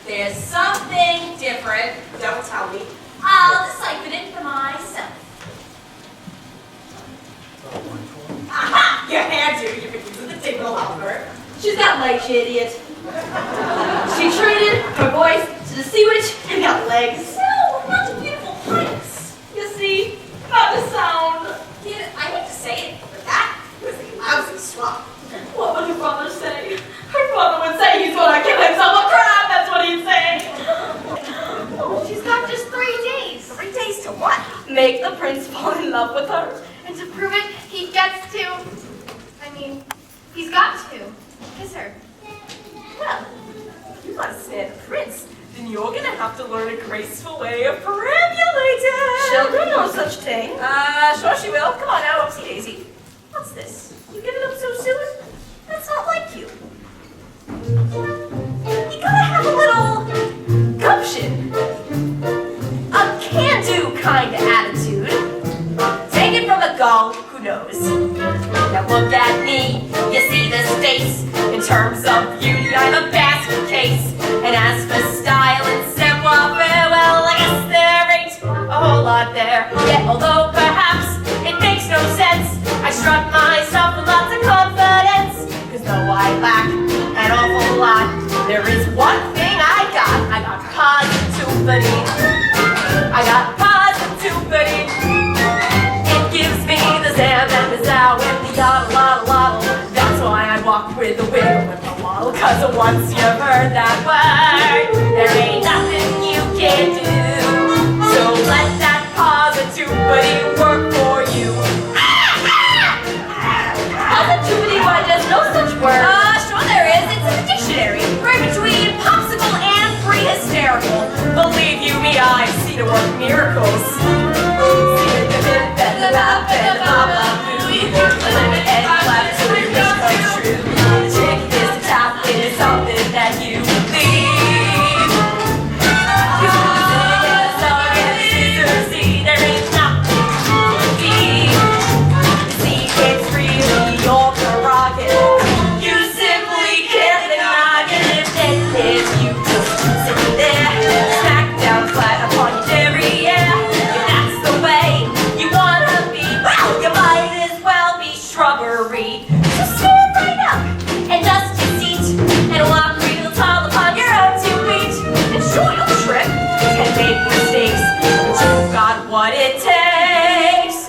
There's something different. Don't tell me. I'll decipher it for myself. Aha! Your hairdo, you could use with the tingle helper. She's not like you, idiot. She traded her voice to the sea witch and got legs. No, not a beautiful prince. You see, not the sound. Kid, I hate to say it, but that was a lousy swap. What would her father say? Her father would say he's gonna kill himself a crab, that's what he'd say. Oh, she's got just 3 days. 3 days to what? Make the prince fall in love with her. And to prove it, he gets to, he's got to kiss her. Well, if you want to snare the prince, then you're gonna have to learn a graceful way of perambulating. children, no such thing. Sure she will. Come on now, Oopsie Daisy. What's this? You giving up so soon? That's not like you. You gotta have a little gumption. A can-do kind of attitude. Take it from a gull who knows. Now look at me, you see this face. In terms of beauty, I'm a basket case. And as for style and savoir-faire, well, I guess there ain't a whole lot there. Yet, although perhaps it makes no sense, I strut myself with lots of confidence. Cause though I lack an awful lot, there is one thing I got. I got positivity. I got positivity. It gives me the zam and the zow and the yoddle. That's why I walk with the wiggle and the waddle. Cause once you've heard that word, there ain't nothing you can do. So let that positivity work for you. Positivity, why there's no such word? Sure there is. It's in the dictionary. Right between popsicle and pre-hysterical. Believe you me, I've seen it work miracles. And clap till your wish comes true. The chick is the top, it is something that you believe. You sing a song and the scissors see there is nothing to see. See, it's really your prerogative. You simply can't deny it. If you just sit there, smack down flat upon your derriere. If that's the way you wanna be, well, you might as well be shrubbery. So stand right up and dust your seat and walk real tall upon your own 2 feet. And sure you'll trip and make mistakes, but you've got what it takes.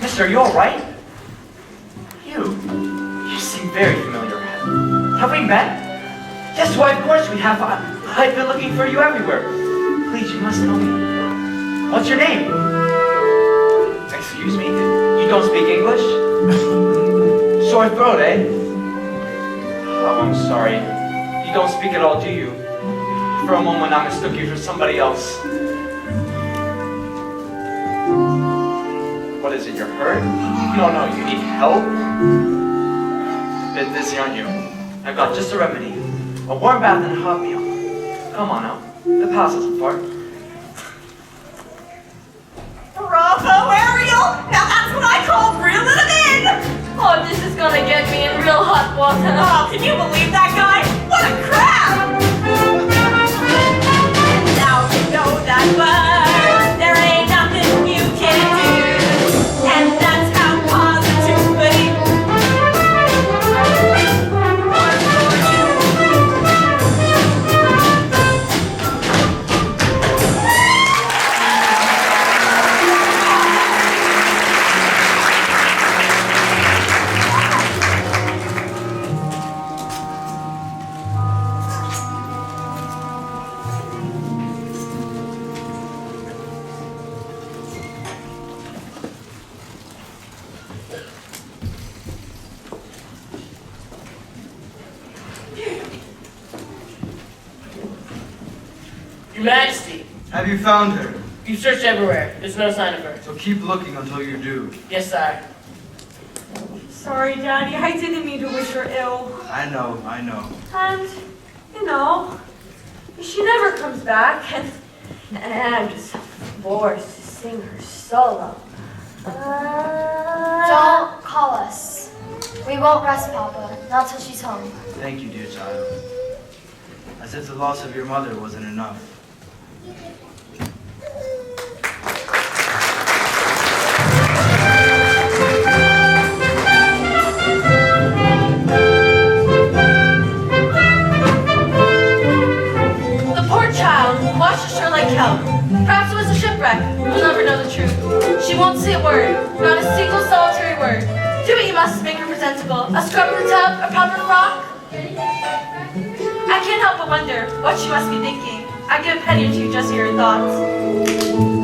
Mister, are you alright? You seem very familiar. Have we met? Yes, why, of course we have. I've been looking for you everywhere. Please, you must know me. What's your name? Excuse me? You don't speak English? Sore throat, eh? Oh, I'm sorry. You don't speak at all, do you? For a moment, I mistook you for somebody else. What is it, you're hurt? No, you need help? A bit dizzy, aren't you? I've got just a remedy. A warm bath and a hot meal. Come on now. The palace isn't far. Bravo, Ariel! Now that's what I call reeling him in! Oh, this is gonna get me in real hot water. Oh, can you believe that guy? What a crab! Your Majesty, Have you found her? you've searched everywhere. There's no sign of her. So keep looking until you do. Yes, sire. Sorry, Daddy, I didn't mean to wish her ill. I know. And, you know, she never comes back, and I'm just forced to sing her solo. Don't call us. We won't rest, Papa. Not till she's home. Thank you, dear child. As if the loss of your mother wasn't enough. The poor child, washed ashore like kelp. Perhaps it was a shipwreck. We'll never know the truth. She won't say a word, not a single solitary word. Do what you must to make her presentable. A scrub in the tub, a proper frock. I can't help but wonder what she must be thinking. I'd give a penny or two just to hear her thoughts.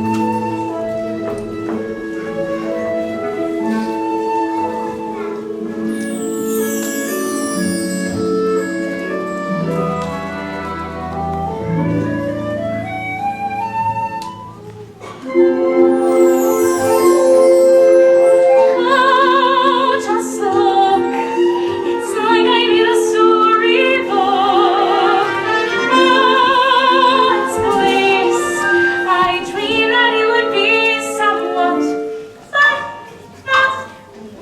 Oh, just look. It's like I'm in a storybook. Oh, it's bliss. I dreamed that it would be somewhat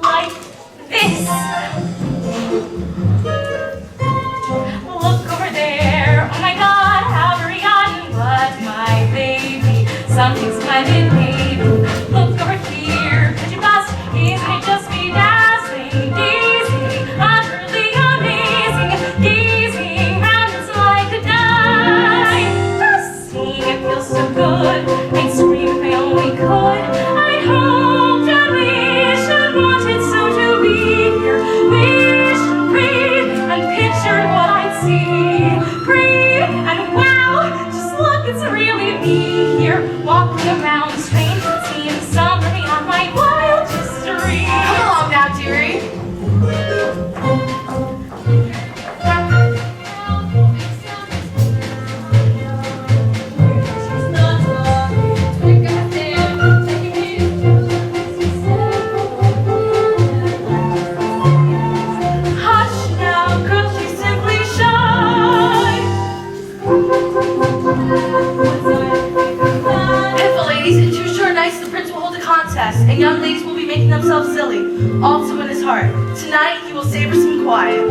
like this. Look over there. Oh my God, how very young, but my baby. Something splendid, maybe. Look over here, could you bust? Isn't it just me dazzling, gazing, utterly amazing, gazing round it's like a night. Just seeing it feels so good. I'd scream if I only could. I'd hoped and wished and wanted so to be here. Wished and prayed and pictured what I'd see. Prayed and wow, just look, it's really me here, walking around strange and seeing something on my wildest dreams. Come along now, dearie. Hush now, girl, she's simply shy. If the ladies in too short nights, the prince will hold a contest, and young ladies will be making themselves silly, all to win his heart. Tonight, he will savor some quiet.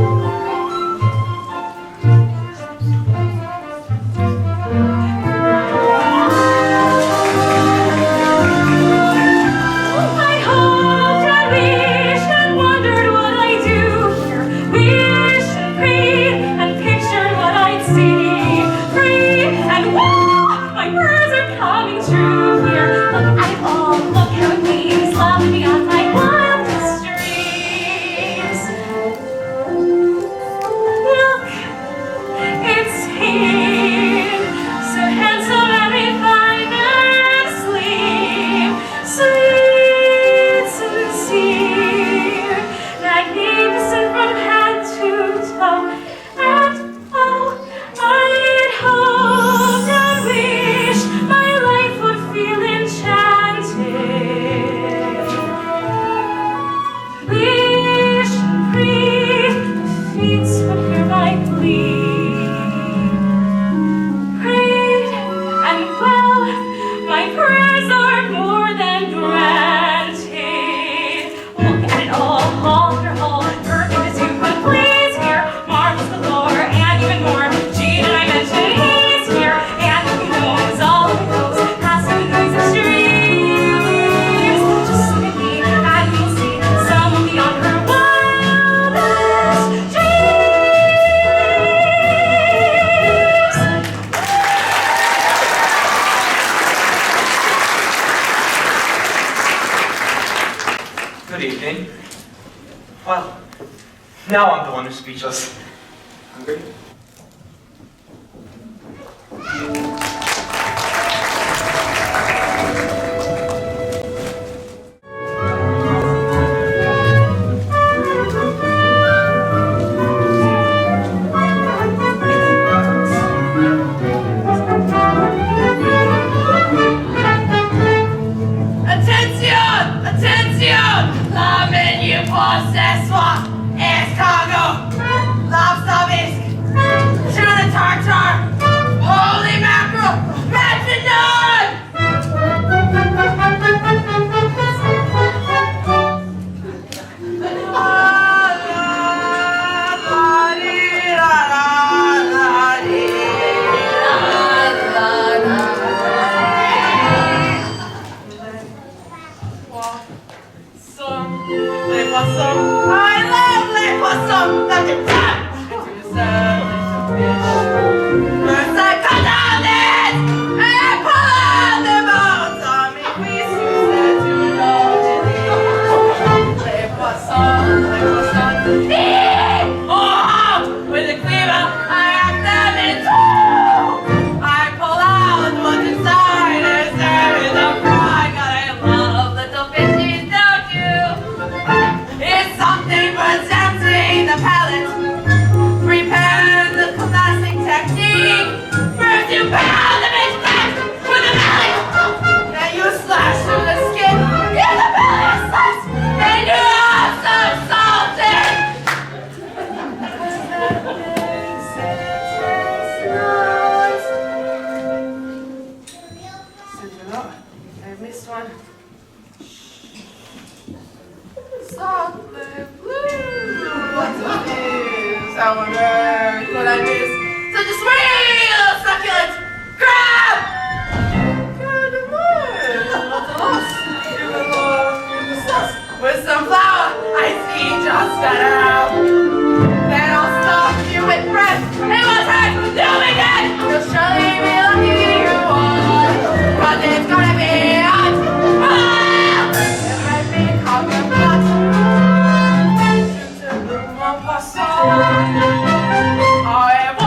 I hoped and wished and wondered what I'd do here. Wished and prayed and pictured what I'd see. Prayed and wow, my prayers are coming true here. Look at it all, look how it gleams, love beyond my wildest dreams. Look, it's here, so handsome and refined and slim, sweet, sincere, magnificent from head to toe, and oh, I'd hoped and wished my life would feel enchanted. Wish and pray, the fates would hear my plea. Prayed and well, my prayers are more than granted. Look at it all after all, perfect as you could please here. Marvels galore and even more. Gee, did I mention he's here? And who knows all of it goes past the noise of streams. Just look at me and you'll see someone beyond her wildest dreams. Good evening. Well, now I'm the one who's speechless. Hungry? so on earth could I miss such a sweet little succulent crab? Good word, what's lost? Good Lord, the sauce with some flour I see just got out. Then I'll stuff you with bread. It was hurt, you'll be dead. You'll surely be lucky you won, 'cause it's gonna be hot. Ah! It might be copper pot. Je te veux mon poisson. Au revoir.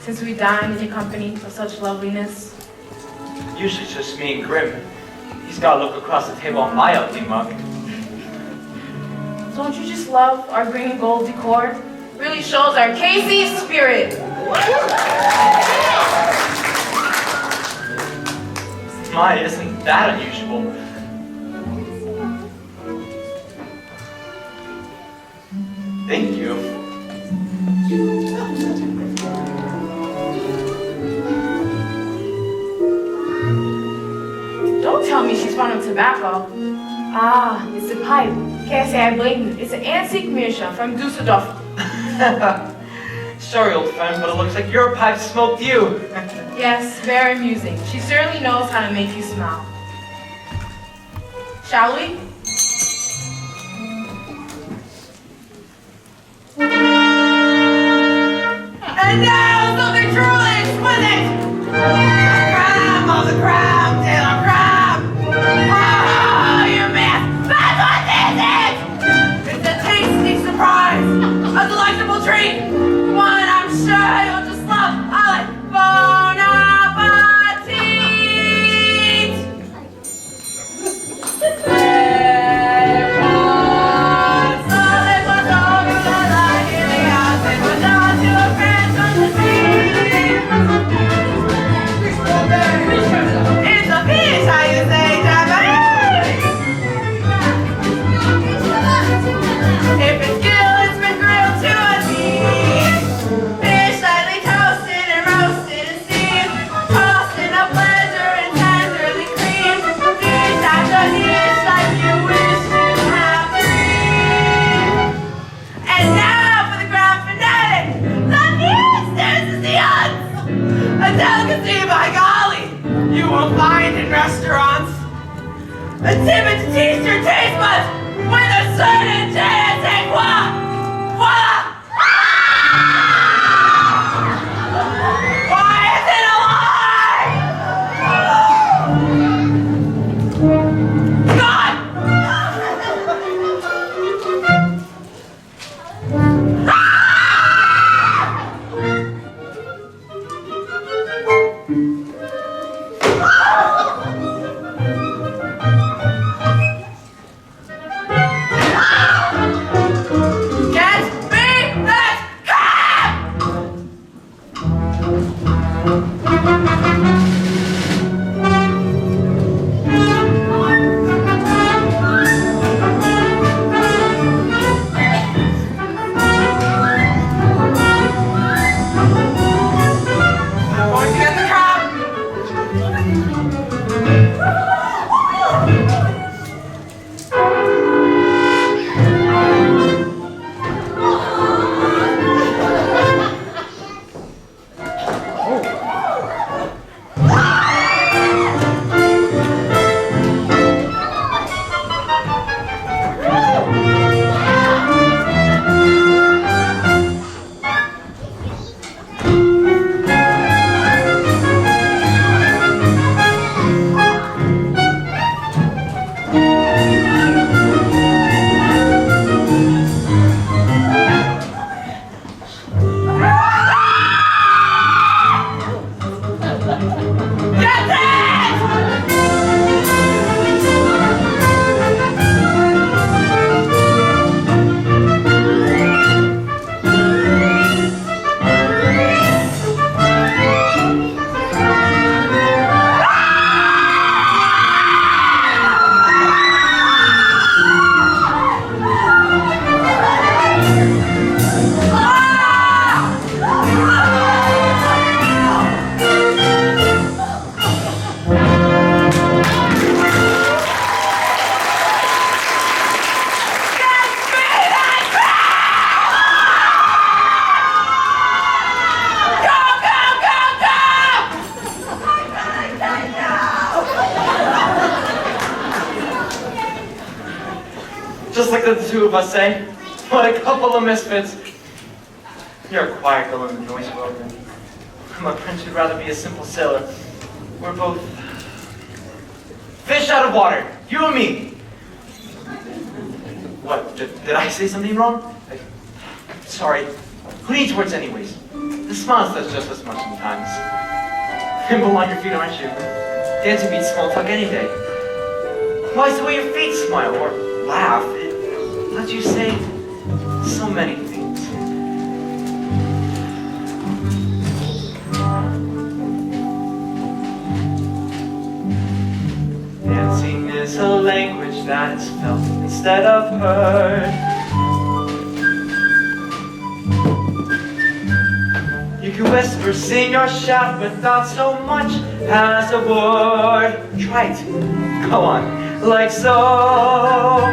Since we dined in your company of such loveliness. Usually it's just me and Grim. He's got to look across the table on my ugly mug. Don't you just love our green and gold decor? Really shows our Casey spirit. My, isn't that unusual? Thank you. Don't tell me she's fond of tobacco. Ah, it's a pipe. Can't say I blame you. It's an antique meerschaum from Dusseldorf. Sorry, old friend, but it looks like your pipe smoked you. Yes, very amusing. She certainly knows how to make you smile. Shall we? And now something truly exquisite! Crab of the crab, tail of crab! Oh, you miss! That's what this is! It's a tasty surprise! A delectable treat! One I'm sure you'll just love! I like bon appetit! It's a fish, how you say, Japanese? If it's grilled, it's been grilled to a T. Fish lightly toasted and roasted and steamed, tossed in a blender and tenderly creamed. Dish after dish like you wish you have dreamed. And now for the grand finale, the news, there's the odds. A delicacy, by golly, you will find in restaurants. A timid to tease your taste buds with a certain je ne sais quoi. Voila! Why is it alive? God! two of us, eh? What a couple of misfits. You're a quiet girl in the noisy world, and my prince would rather be a simple sailor. We're both fish out of water, you and me. What, did I say something wrong? Sorry, who needs words anyways? The smile does just as much sometimes. Nimble on your feet, aren't you? Dancing beats small talk any day. Why is the way your feet smile or laugh? It lets you say so many things. Dancing is a language that is felt instead of heard. You can whisper, sing, or shout without so much as a word. Try it. Go on, like so.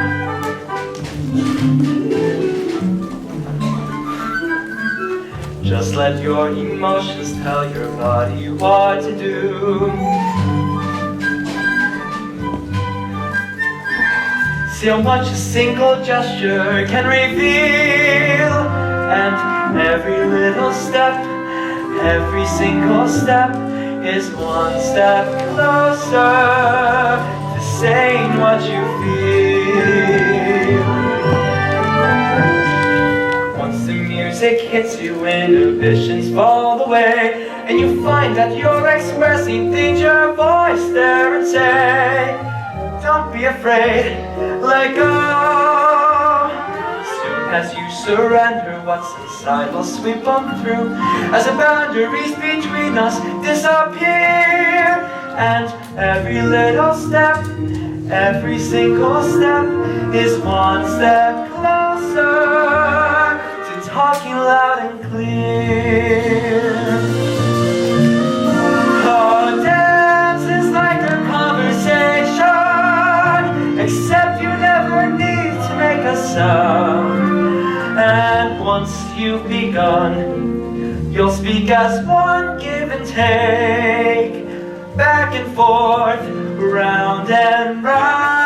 Just let your emotions tell your body what to do. See how much a single gesture can reveal. And every little step, every single step is one step closer to saying what you feel. Once the music hits you, inhibitions fall away, and you find that you're expressing things your voice there and say, don't be afraid, let go. Soon as you surrender, what's inside will sweep on through, as the boundaries between us disappear. And every little step, every single step is one step closer to talking loud and clear. Oh, dance is like a conversation, except you never need to make a sound. And once you've begun, you'll speak as one, give and take, back and forth, round and round.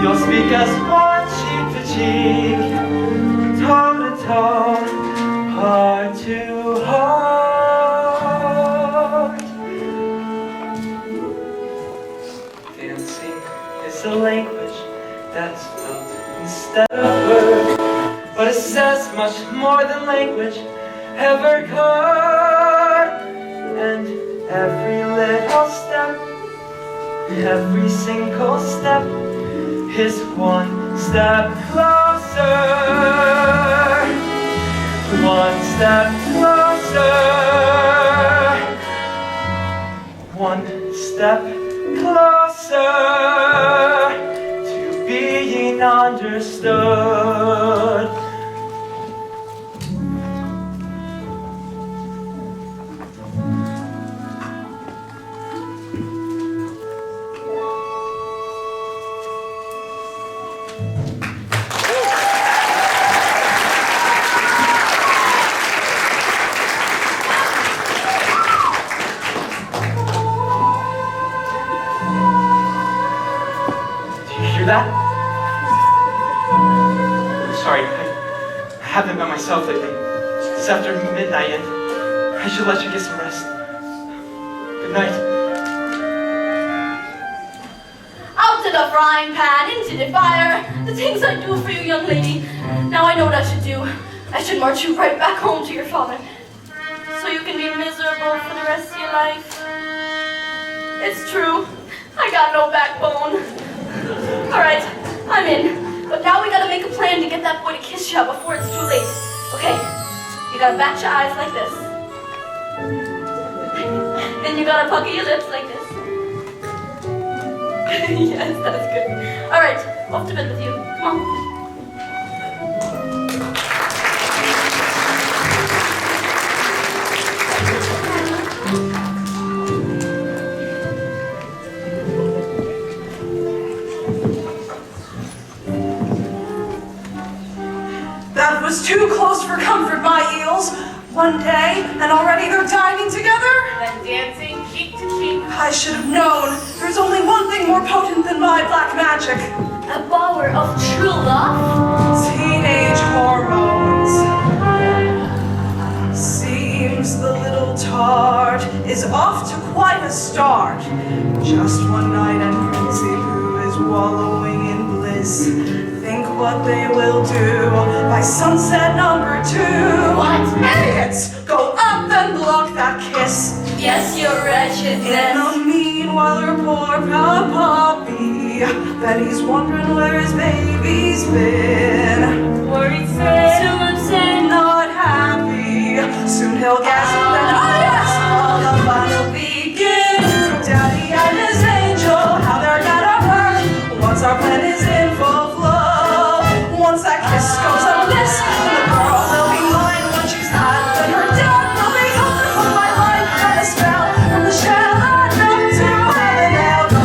You'll speak as one, cheek to cheek, toe to toe, heart to heart. Dancing is a language that's built instead of words, but it says much more than language ever could. And every little step, every single step is one step closer, one step closer, one step closer to being understood. That? Sorry, I haven't been myself lately. It's after midnight and I should let you get some rest. night. Out to the frying pan, into the fire. The things I do for you, young lady. Now I know what I should do. I should march you right back home to your father. So you can be miserable for the rest of your life. It's true. I got no backbone. Alright, I'm in. But now we gotta make a plan to get that boy to kiss you before it's too late. Okay, you gotta bat your eyes like this. Then you gotta pucker your lips like this. Yes, that's good. Alright, off to bed with you. Come on. That was too close for comfort, my eels. One day, and already they're dining together? And dancing cheek to cheek. I should have known. There's only one thing more potent than my black magic. A bower of true love? Teenage hormones. Seems the little tart is off to quite a start. Just one night and Princy Pooh is wallowing in bliss. Think what they will do by sunset number 2. What? Idiots! Go up and block that kiss. Yes, your In wretchedness. the meanwhile, her poor puppy, Betty's wondering where his baby's been. Worried sick. Too much sin. Not happy. Soon he'll gasp and oh yes, all the fun will begin. Daddy and his angel, how they're gonna hurt. Once our plan is in full flow, once that kiss goes amiss, the girl will be mine when she's had. Then her dad will be held from my line and a spell from the shell and up to heaven they'll go.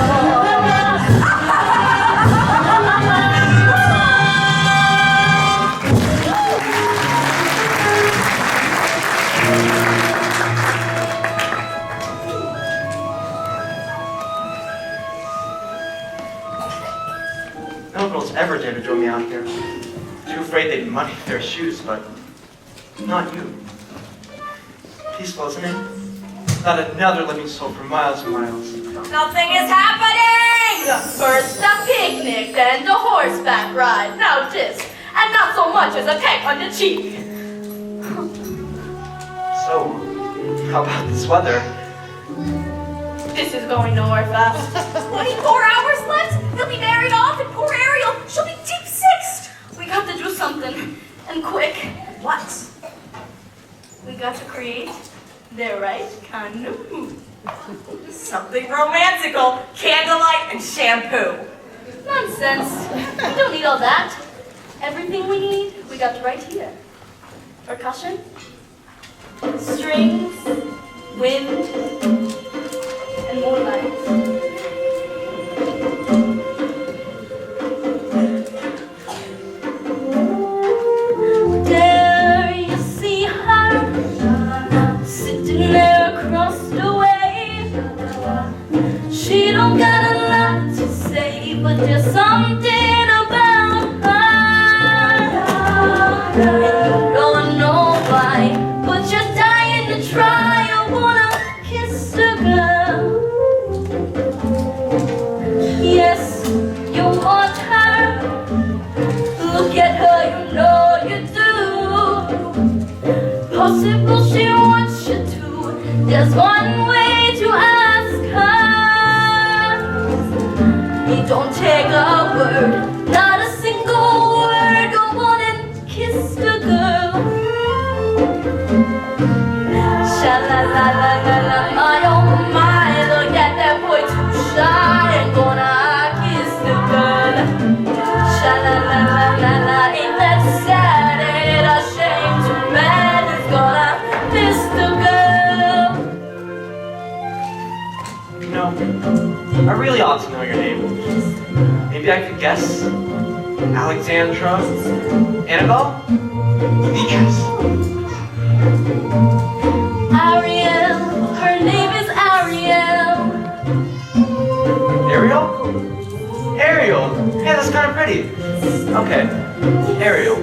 No girls ever dare to join me out here. Too afraid they'd muddy their shoes, but not you. Peaceful, isn't it? Not another living soul for miles and miles. Nothing is happening! First a picnic, then the horseback ride. Now this, and not so much as a peck on the cheek. So, how about this weather? This is going nowhere fast. 24 hours left? He'll be married off, and poor Ariel, she'll be deep sixed! We got to do something, and quick. What? We got to create the right canoe. Something romantical, candlelight and shampoo. Nonsense. We don't need all that. Everything we need, we got right here. Percussion, strings, wind, and moonlight. There you see her, sitting there across the way. She don't got a lot to say, but there's something about her. And you don't know why, but you're dying to try. I wanna kiss the girl. Yes, you want her. Look at her, you know you do. Possible she wants you to. There's one way to ask her. You don't take a word, not a single word. Go on and kiss the girl. Sha la la la la la, my oh my. Look at that boy too shy. I'm gonna kiss the girl. Sha la la la la la, ain't that sad? Ain't it a shame? Too bad he's gonna miss the girl. You know, I really ought to know your name. Maybe I could guess. Alexandra? Annabelle? Beatrice? Ariel, her name is Ariel. Ariel? Ariel? Hey, that's kind of pretty. Okay, Ariel.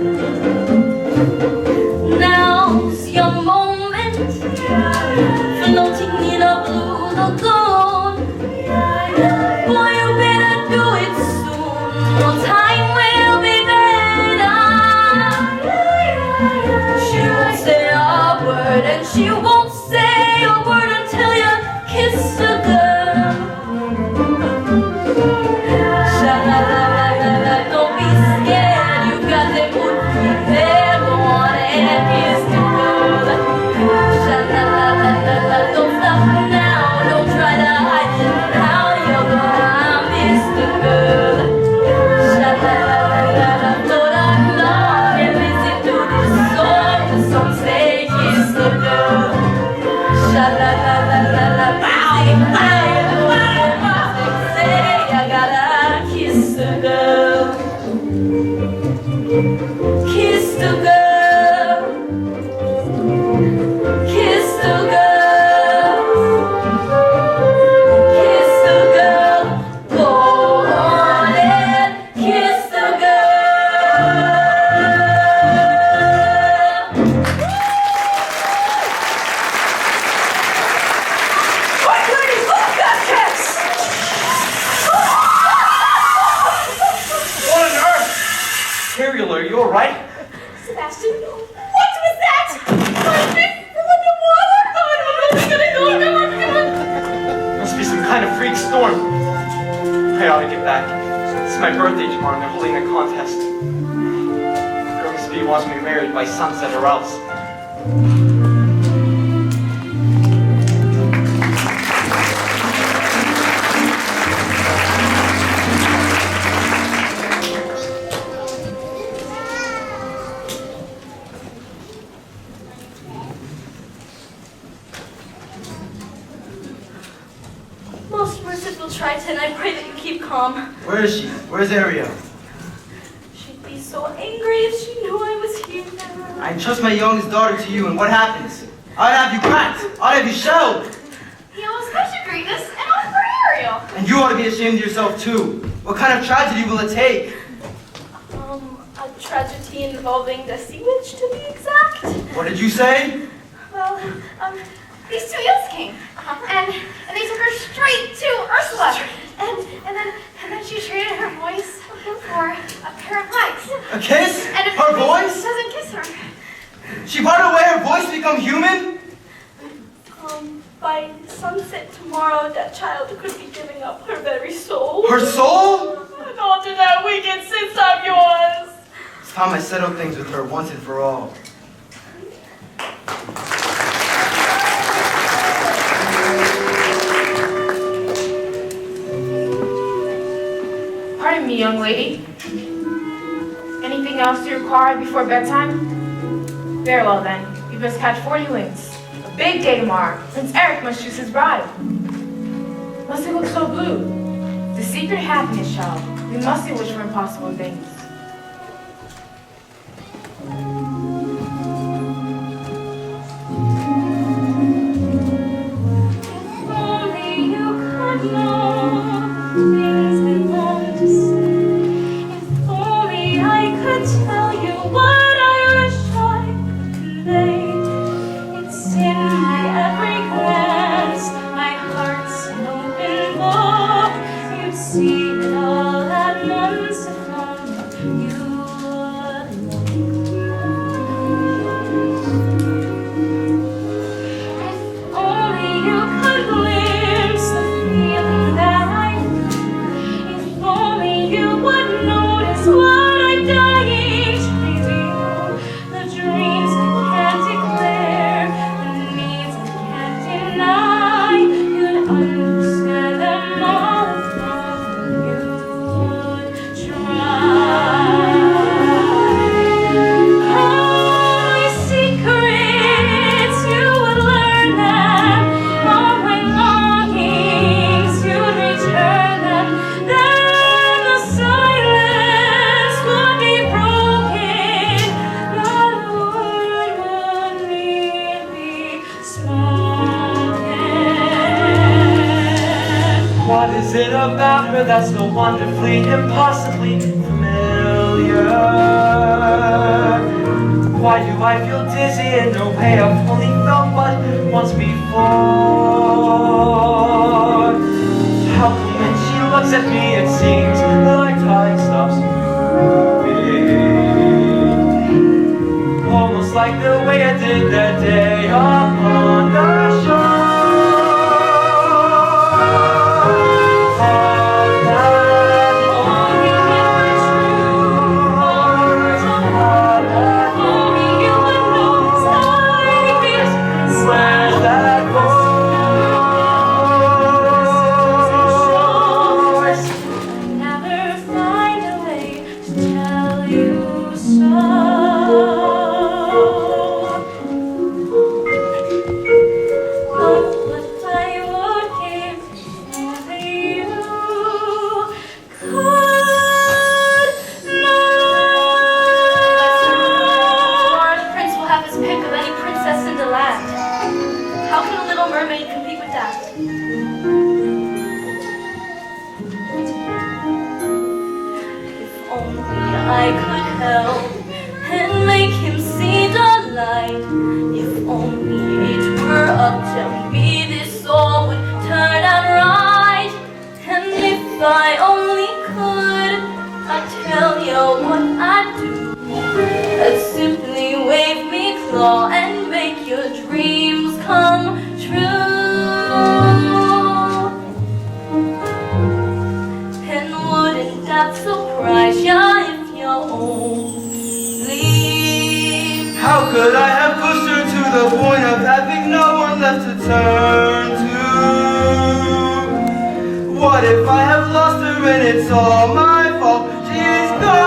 Now's your moment, floating in a blue lagoon. I gotta kiss the girl. Kiss the girl. Kiss the girl. Kiss the girl. Go on and kiss the girl. Quick, ladies, look, got kiss! What on earth? Ariel, are you alright? Sebastian, what was that? My face fell in the water. I don't know what's gonna go. Must be some kind of freak storm. I ought to get back. It's my birthday tomorrow and they're holding a contest. RBC wants me married by sunset or else. Most merciful Triton, I pray that you keep calm. Where is she? Where's Ariel? She'd be so angry if she knew I was here now. I entrust my youngest daughter to you, and what happens? I'd have you cracked. I'd have you shelled. He almost got your greatness and all for Ariel. And you ought to be ashamed of yourself, too. What kind of tragedy will it take? A tragedy involving the sea witch, to be exact. What did you say? Well, these two eels came, and they took her straight to Ursula, and then she traded her voice for a pair of legs. A kiss? And if Her the voice? doesn't kiss her, She brought away her voice to become human? By sunset tomorrow, that child could be giving up her very soul. Her soul? And all to that wicked sister of yours. It's time I settled things with her once and for all. Pardon me, young lady. Anything else you require before bedtime? Very well then, you must catch 40 wings. A big day tomorrow. Prince Eric must choose his bride. Must it look so blue? The secret happiness, child. We mustn't wish for impossible things. Only you could know things I long to say. If only I could tell you what I wish I could convey. It's in my every glance, my heart's an open book. You see it all at once if only you would look. If only you could glimpse the feeling that I feel. If only you would notice what I'm dying to reveal. The dreams I can't declare, the needs I can't deny. You'd understand them all if only you would try. All my secrets, you would learn them. All my longings, you'd return them. Then the silence would be broken. Not a word would need be spoken. What is it about her that's so wonderfully, impossibly familiar? Why do I feel dizzy in a way I've only felt but once before? How come when she looks at me it seems like time stops moving? Almost like the way it did that day upon the shore. Never find a way to tell you so. return to? What if I have lost her and it's all my fault? She's gone.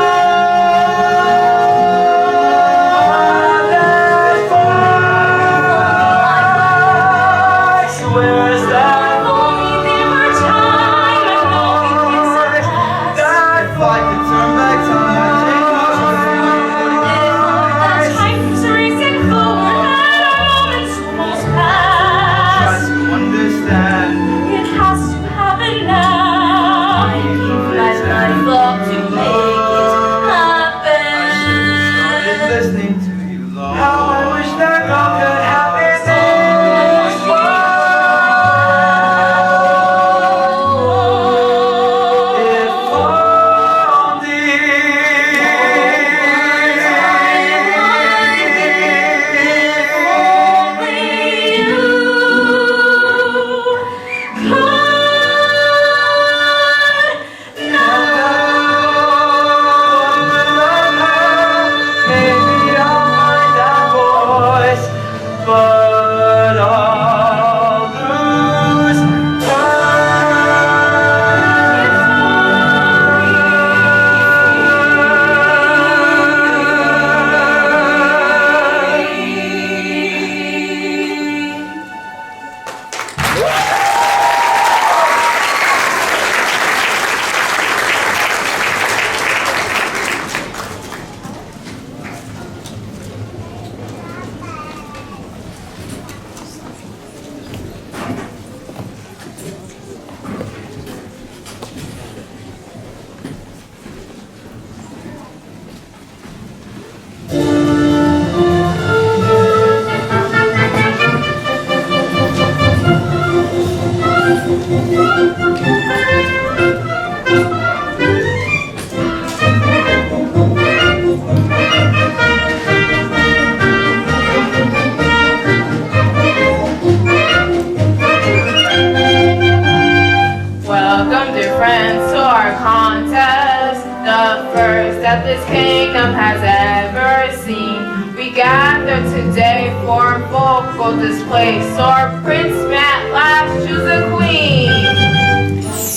Welcome, dear friends, to our contest, the first that this kingdom has ever seen. We gather today for a vocal display, so our prince may at last choose a queen.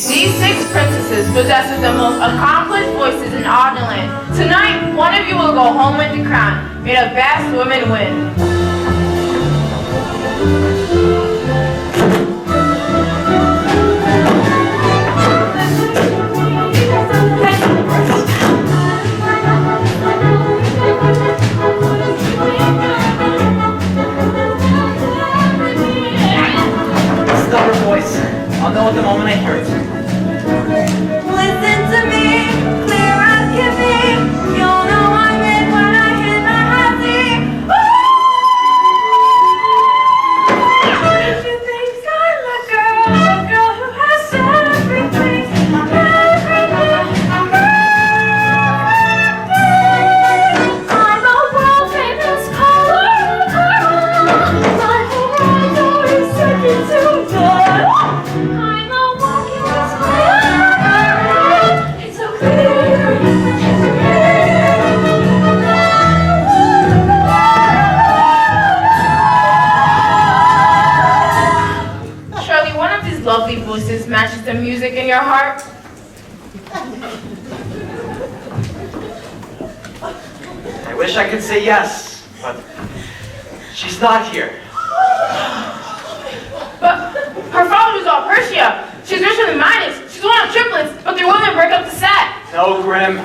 These 6 princesses possess the most accomplished voices in Audenland. Tonight, one of you will go home with the crown. May the best women win. Stubborn voice. I'll know it the moment I hear it. Listen to me, clear as can be. You'll know I'm in when I hit the high C. She thinks I'm a girl who has everything, I'm a world famous color girl. My whole world is second to none. I'm a walking inspiration. It's so clear, it's so Surely one of these lovely voices matches the music in your heart. I wish I could say yes, but she's not here. But her father was all Persia. She's richer than mine is. She's one of triplets, but their women break up the set. No, Grim.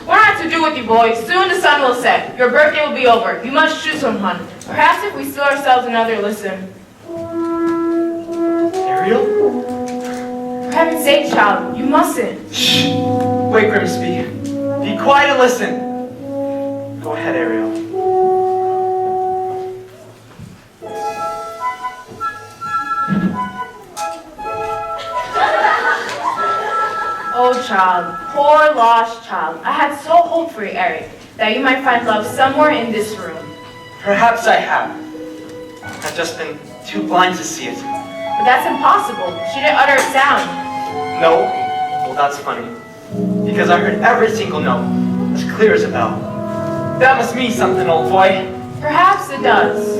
What am I to do with you boys? Soon the sun will set. Your birthday will be over. You must choose someone. Perhaps if we steal ourselves another listen. Ariel? For heaven's sake, child, you mustn't. Shh. Wait, Grimsby. Be quiet and listen. Go ahead, Ariel. Oh, child, poor lost child. I had so hoped for you, Eric, that you might find love somewhere in this room. Perhaps I have. I've just been too blind to see it. But that's impossible. She didn't utter a sound. No? Well, that's funny. Because I heard every single note, as clear as a bell. That must mean something, old boy. Perhaps it does.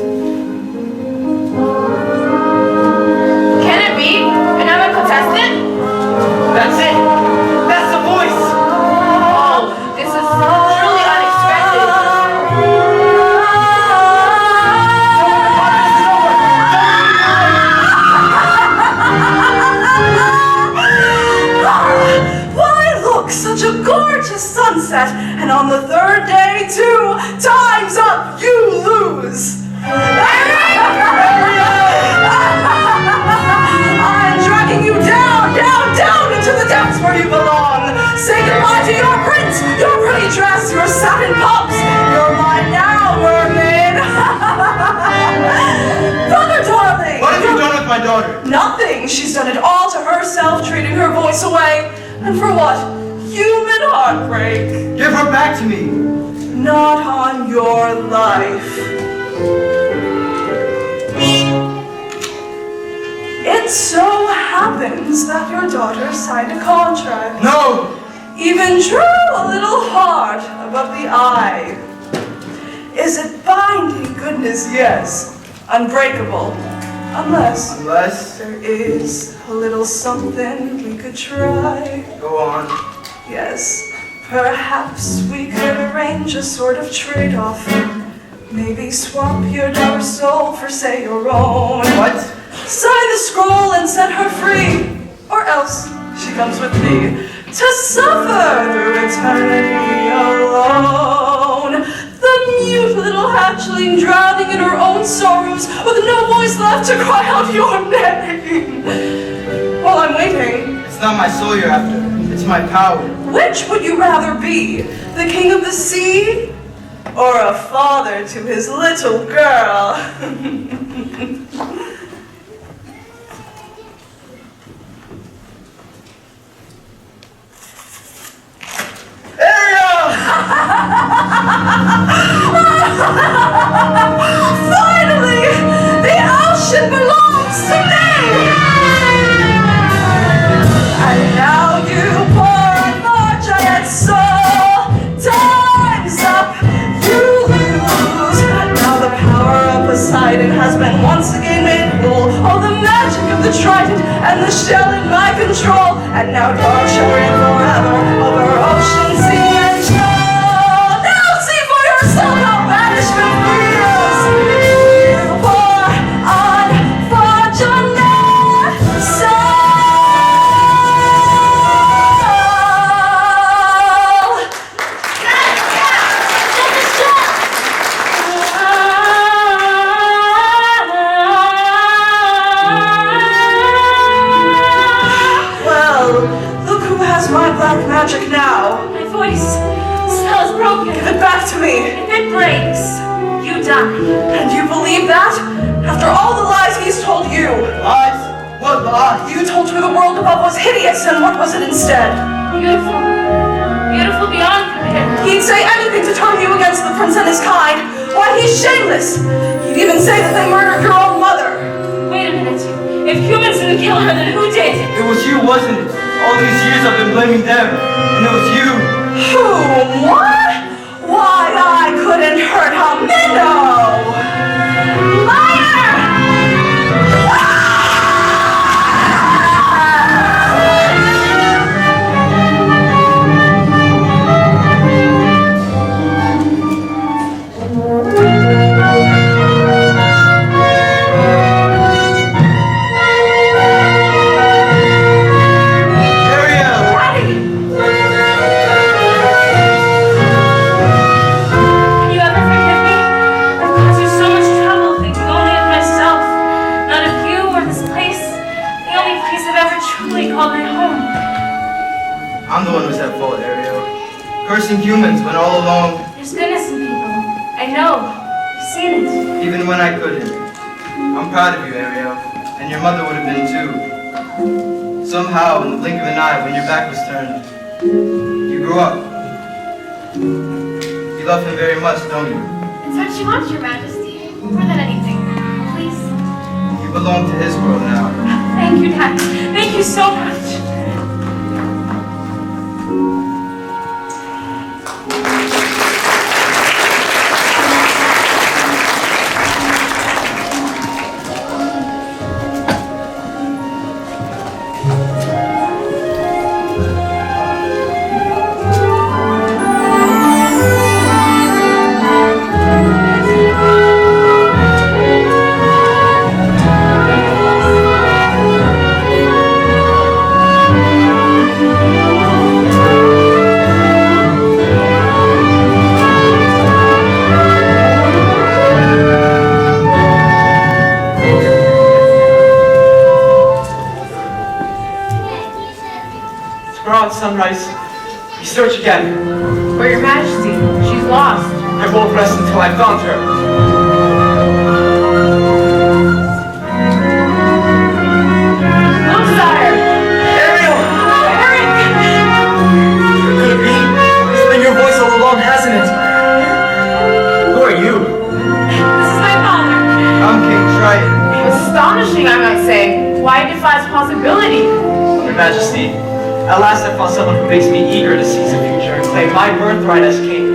she's done it all to herself, trading her voice away. And for what? Human heartbreak. Give her back to me. Not on your life. It so happens that your daughter signed a contract. No! Even drew a little heart above the eye. Is it binding? Goodness, yes. Unbreakable. Unless there is a little something we could try. Go on. Yes, perhaps we could arrange a sort of trade-off. Maybe swap your daughter's soul for, say, your own. What? Sign the scroll and set her free. Or else she comes with me to suffer through eternity alone. The mute little hatchling drowning in her own sorrows with no voice left to cry out your name. While I'm waiting. It's not my soul you're after. It's my power. Which would you rather be? The king of the sea? Or a father to his little girl? Finally, the ocean belongs to me! And now you pour on more giant soul. Time's up, you lose. Now the power of Poseidon has been once again made full. Oh, the magic of the trident and the shell in my control. And now dark shall reign forever over ocean, sea, and shore. Now see for yourself how banishment feels. You pour unfortunate soul. Well, look who has my black magic now. My voice sounds broken. Give it back to me. If it breaks, you die. And you believe that? After all the lies he's told you. Lies? What lies? You told her the world above was hideous, and what was it instead? Beautiful. Beautiful beyond compare. He'd say anything to turn you against the prince and his kind. Why, he's shameless. He'd even say that they murdered your own mother. Wait a minute. If humans didn't kill her, then who did? It was you, wasn't it? All these years I've been blaming them, and it was you. Who? What? Why, I couldn't hurt a minnow. Liar! I'm the one who's at fault, Ariel. Cursing humans when all along, There's goodness in people. I know. I've seen it. even when I couldn't. I'm proud of you, Ariel. And your mother would have been too. Somehow, in the blink of an eye, when your back was turned, you grew up. You love him very much, don't you? It's what she wants, Your Majesty. More than anything. Please. You belong to his world now. Thank you, Dad. Thank you so much. Sunrise, we search again. For your majesty, she's lost. I won't rest until I've found her. Majesty, at last I found someone who makes me eager to seize the future and claim my birthright as king.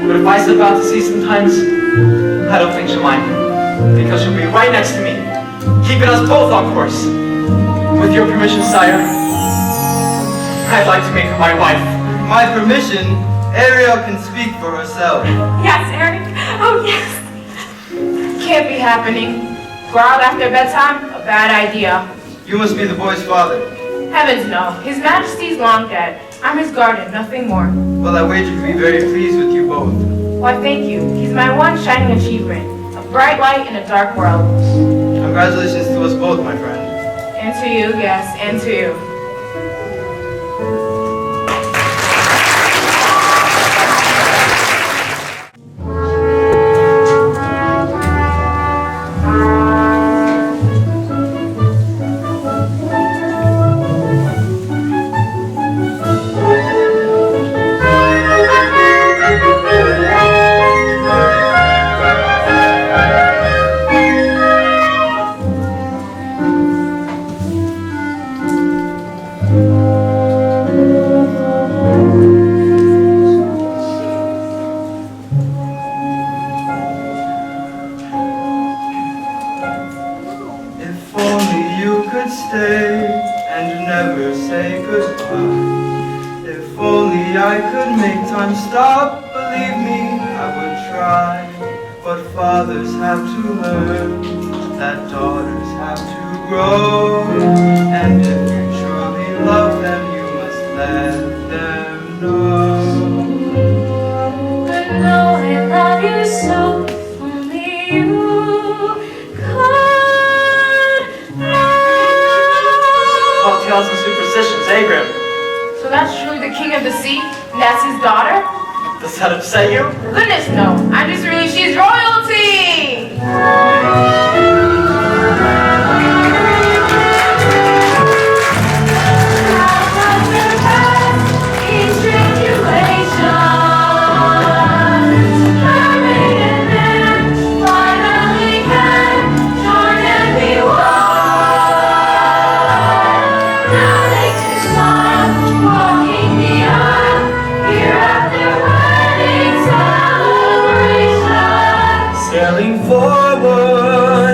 But if I slip out to sea sometimes, I don't think she'll mind, because she'll be right next to me, keeping us both on course. With your permission, sire, I'd like to make her my wife. My permission, Ariel can speak for herself. Yes, Eric. Oh, yes. Can't be happening. Go out after bedtime? A bad idea. You must be the boy's father. Heavens no. His Majesty's long dead. I'm his guardian, nothing more. Well, I wager he'd be very pleased with you both. Why, thank you. He's my one shining achievement. A bright light in a dark world. Congratulations to us both, my friend. And to you, yes, and to you. If only you could stay and never say goodbye. If only I could make time stop, believe me, I would try. But fathers have to learn that daughters have to grow. And if you truly love them, you must let them know. But no, I love you so. If only you could know. All tales and superstitions, eh, Grim? So that's truly the king of the sea? And that's his daughter? Does that upset you? Goodness no. I'm just really she's royalty! Sailing forward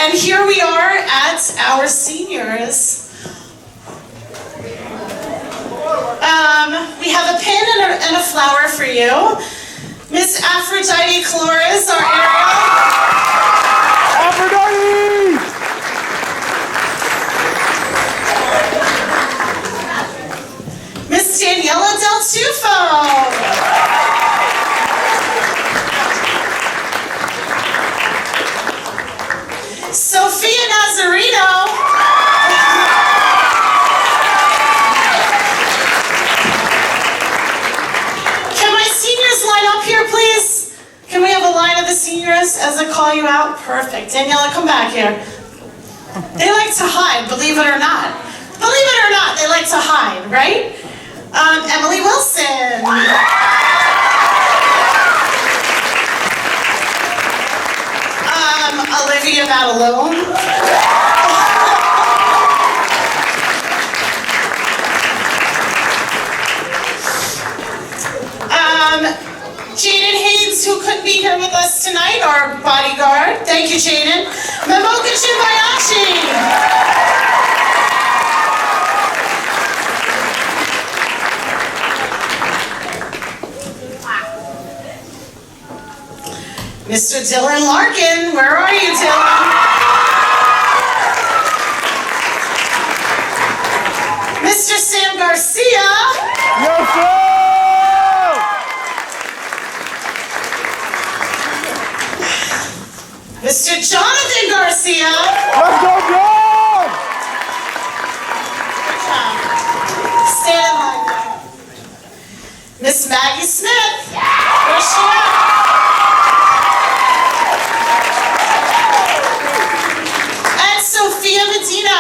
And here we are at our seniors. We have a pin and a flower for you. Miss Aphrodite Clores, our Ariel. Aphrodite! Miss Daniela Del Tufo. Sophia Nazarino. Can my seniors line up here, please? Can we have a line of the seniors as I call you out? Perfect. Daniela, come back here. They like to hide, believe it or not. Believe it or not, they like to hide, right? Emily Wilson. Olivia Matalone. Jaden Haynes, who couldn't be here with us tonight, our bodyguard. Thank you, Jaden. Momoka Chimbayashi. Mr. Dylan Larkin, where are you, Dylan? Mr. Sam Garcia. Yes, sir! Mr. Jonathan Garcia. Let's go, John! Good job. Stand in line. Miss Maggie Smith. Where's she at? And Sophia Medina.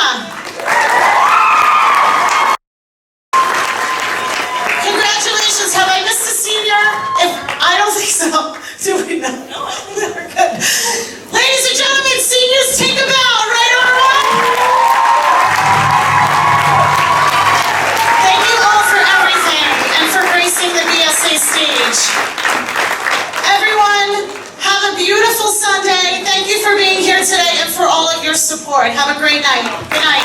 Congratulations. Have I missed a senior? I don't think so. Do we know? No, we're good. Ladies and gentlemen, seniors, take a bow. Right on one. Thank you all for everything and for gracing the BSA stage. Everyone, have a beautiful Sunday. Thank you for being here today and for all of your support. Have a great night. Good night.